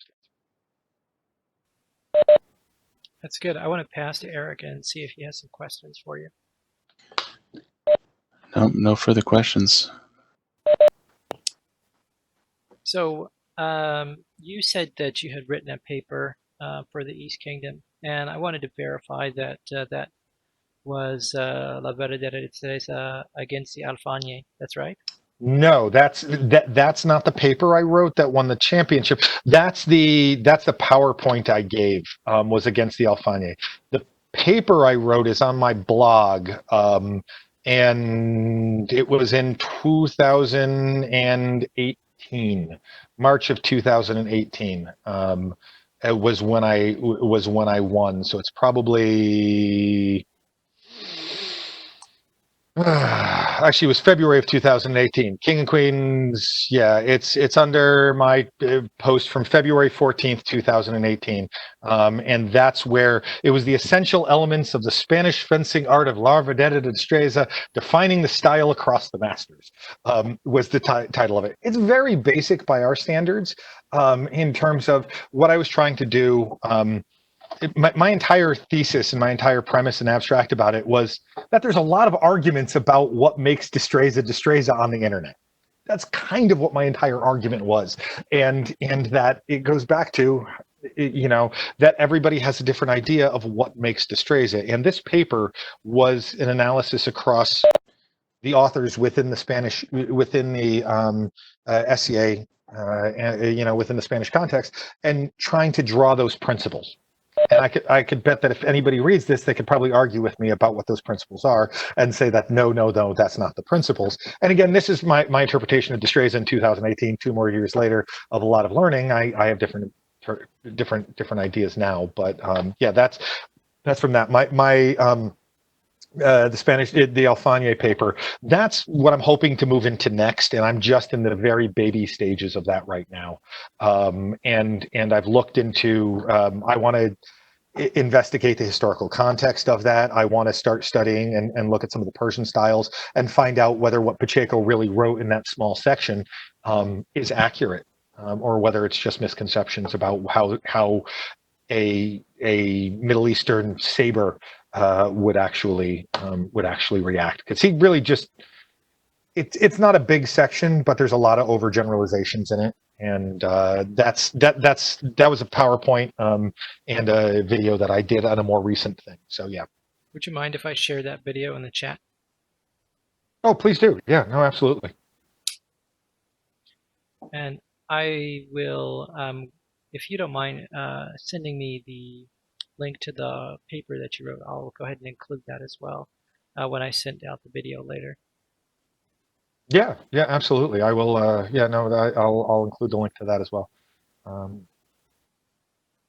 That's good. I want to pass to Eric and see if he has some questions for you. No further questions. So you said that you had written a paper for the East Kingdom, and I wanted to verify that that was La Verdadera Destreza against the Alfanje. That's right? No, that's not the paper I wrote that won the championship. That's the PowerPoint I gave was against the Alfanje. The paper I wrote is on my blog, and it was in 2018, March of 2018. It was when I won. So it's probably. Actually, it was February of 2018. King and Queens. Yeah, it's under my post from February 14th, 2018, and that's where it was the essential elements of the Spanish fencing art of La Verdadera Destreza, defining the style across the masters. Was the title of it. It's very basic by our standards in terms of what I was trying to do. My entire thesis and my entire premise and abstract about it was that there's a lot of arguments about what makes Destreza on the internet. That's kind of what my entire argument was, and that it goes back to, that everybody has a different idea of what makes Destreza. And this paper was an analysis across the authors within the SCA, within the Spanish context, and trying to draw those principles. And I could bet that if anybody reads this, they could probably argue with me about what those principles are and say that no, that's not the principles. And again, this is my interpretation of Destreza in 2018, 2 more years later of a lot of learning. I have different ideas now, but yeah, that's from that. The Alfanje paper, that's what I'm hoping to move into next, and I'm just in the very baby stages of that right now. And I've looked into, I want to investigate the historical context of that. I want to start studying and look at some of the Persian styles and find out whether what Pacheco really wrote in that small section is accurate, or whether it's just misconceptions about how a Middle Eastern saber would actually react, because he really just it's not a big section, but there's a lot of overgeneralizations in it, and that was a PowerPoint and a video that I did on a more recent thing. So yeah. Would you mind if I share that video in the chat? Oh, please do. Yeah, no, absolutely. And I will, if you don't mind sending me the link to the paper that you wrote, I'll go ahead and include that as well when I send out the video later. Yeah, absolutely. I will. I'll include the link to that as well.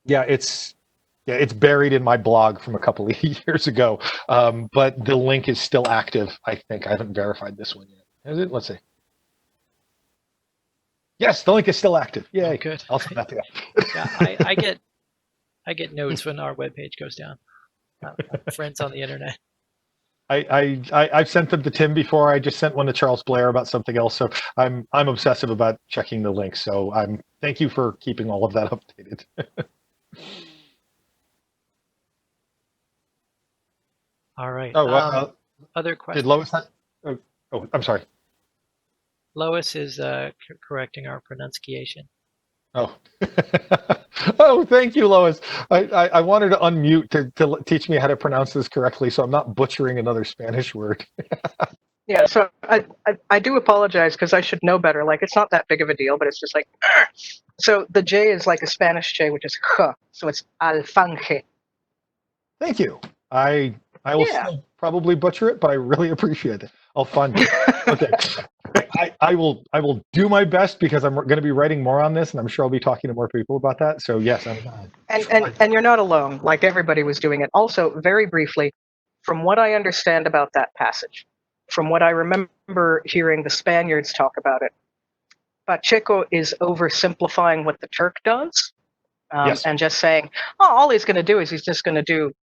It's buried in my blog from a couple of years ago, but the link is still active. I think I haven't verified this one yet. Is it? Let's see. Yes, the link is still active. Yay! Oh, good. I'll send that to you. Yeah, I get notes when our webpage goes down. Friends on the internet. I've sent them to Tim before. I just sent one to Charles Blair about something else. So I'm obsessive about checking the links. So thank you for keeping all of that updated. All right. Oh, Other did questions? Lois have, oh, I'm sorry. Lois is correcting our pronunciation. Oh, oh, thank you, Lois. I wanted to unmute to teach me how to pronounce this correctly, so I'm not butchering another Spanish word. Yeah, so I do apologize because I should know better. Like, it's not that big of a deal, but it's just like, "Argh!" So the J is like a Spanish J, which is H. So it's Alfanje. Thank you. I will Yeah. still probably butcher it, but I really appreciate it. Alfanje. Okay. I will do my best because I'm going to be writing more on this, and I'm sure I'll be talking to more people about that. So yes, And you're not alone. Like, everybody was doing it. Also, very briefly, from what I understand about that passage, from what I remember hearing the Spaniards talk about it, Pacheco is oversimplifying what the Turk does, yes. and just saying, oh, all he's going to do is he's just going to do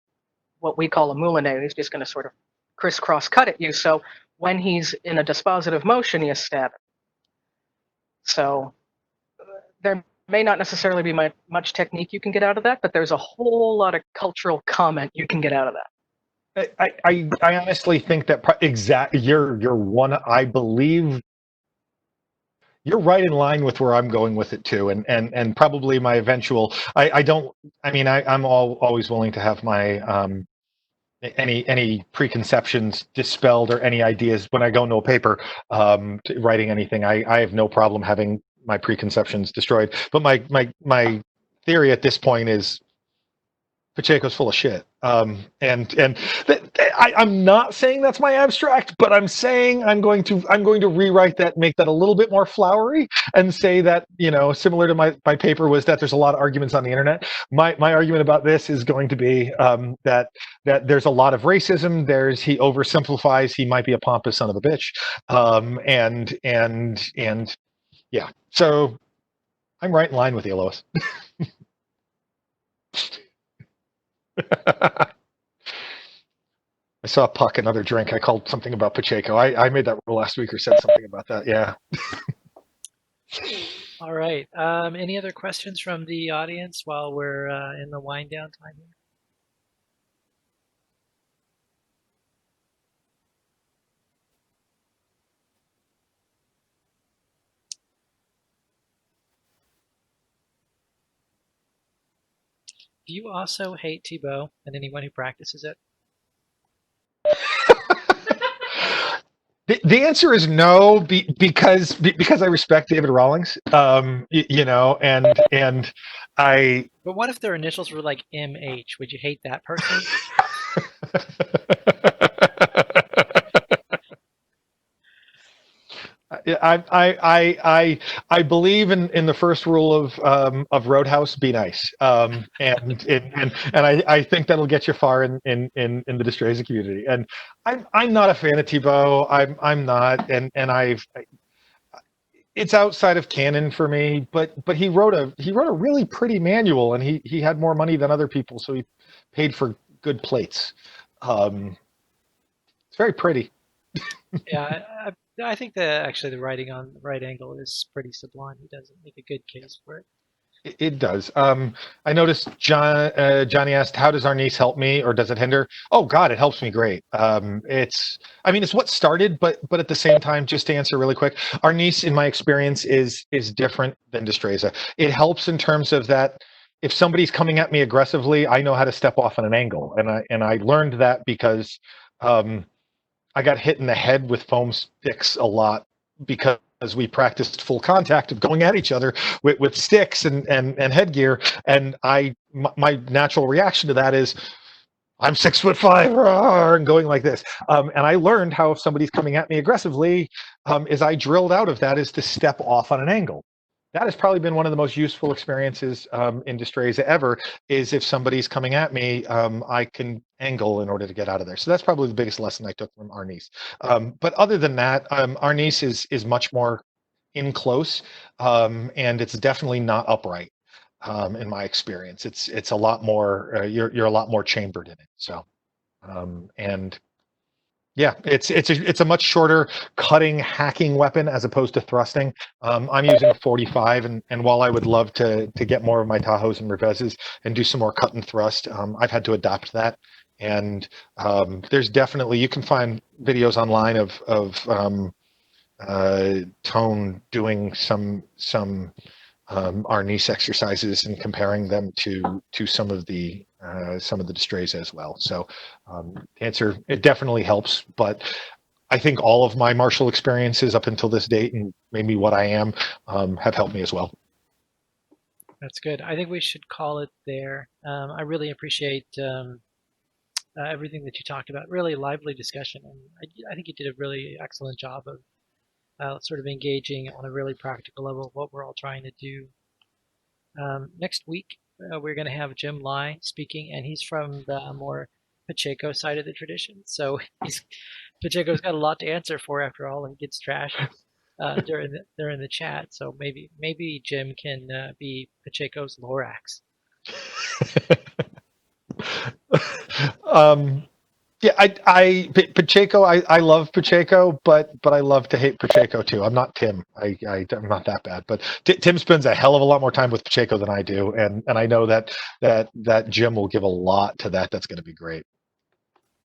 what we call a moulinet. He's just going to sort of crisscross cut at you. So when he's in a dispositive motion, he is stabbing. So there may not necessarily be much technique you can get out of that, but there's a whole lot of cultural comment you can get out of that. I honestly think that you're one. I believe you're right in line with where I'm going with it too, and probably my eventual. I don't. I mean, I'm always willing to have my any preconceptions dispelled or any ideas when I go into a paper writing anything. I have no problem having my preconceptions destroyed. But my theory at this point is Pacheco's full of shit. I'm not saying that's my abstract, but I'm saying I'm going to rewrite that, make that a little bit more flowery, and say that, similar to my paper was that there's a lot of arguments on the internet. My argument about this is going to be that there's a lot of racism. He oversimplifies. He might be a pompous son of a bitch, and yeah. So I'm right in line with you, Lois. I saw Puck another drink. I called something about Pacheco. I made that rule last week or said something about that. Yeah. All right. Any other questions from the audience while we're in the wind down time here? Do you also hate Thibaut and anyone who practices it? The answer is no, because I respect David Rawlings, and I. But what if their initials were like MH? Would you hate that person? I believe in the first rule of Roadhouse: be nice, and I think that'll get you far in the Destreza community. And I'm not a fan of Thibaut. I'm not, and it's outside of canon for me. But he wrote a really pretty manual, and he had more money than other people, so he paid for good plates. It's very pretty. Yeah, I think that actually the writing on the right angle is pretty sublime. He does make a good case for it. It does. I noticed Johnny asked, "How does Arnis help me, or does it hinder?" Oh God, it helps me great. It's what started, but at the same time, just to answer really quick, Arnis, in my experience, is different than Destreza. It helps in terms of that. If somebody's coming at me aggressively, I know how to step off on an angle, and I learned that because I got hit in the head with foam sticks a lot because we practiced full contact of going at each other with sticks and headgear. And my natural reaction to that is, I'm 6'5", and going like this. And I learned how if somebody's coming at me aggressively, as I drilled out of that, is to step off on an angle. That has probably been one of the most useful experiences in Destreza ever, is if somebody's coming at me, I can angle in order to get out of there. So that's probably the biggest lesson I took from Arnis. But other than that, Arnis is much more in close, and it's definitely not upright. In my experience, it's a lot more. You're a lot more chambered in it. So, and Yeah, it's a much shorter cutting, hacking weapon as opposed to thrusting. I'm using a 45, and while I would love to get more of my Tahoes and Revezes and do some more cut and thrust, I've had to adapt that. And there's definitely, you can find videos online of Tone doing some Arnis exercises and comparing them to some of the Destreza as well. So answer, it definitely helps, but I think all of my martial experiences up until this date and maybe what I am have helped me as well. That's good. I think we should call it there. I really appreciate everything that you talked about. Really lively discussion, and I think you did a really excellent job of sort of engaging on a really practical level what we're all trying to do. Next week, we're going to have Jim Lai speaking, and he's from the more Pacheco side of the tradition. So Pacheco's got a lot to answer for after all, and gets trashed during the chat. So maybe Jim can be Pacheco's Lorax. Yeah, Pacheco, I love Pacheco, but I love to hate Pacheco too. I'm not Tim. I'm not that bad, but Tim spends a hell of a lot more time with Pacheco than I do, and I know that Jim will give a lot to that. That's going to be great.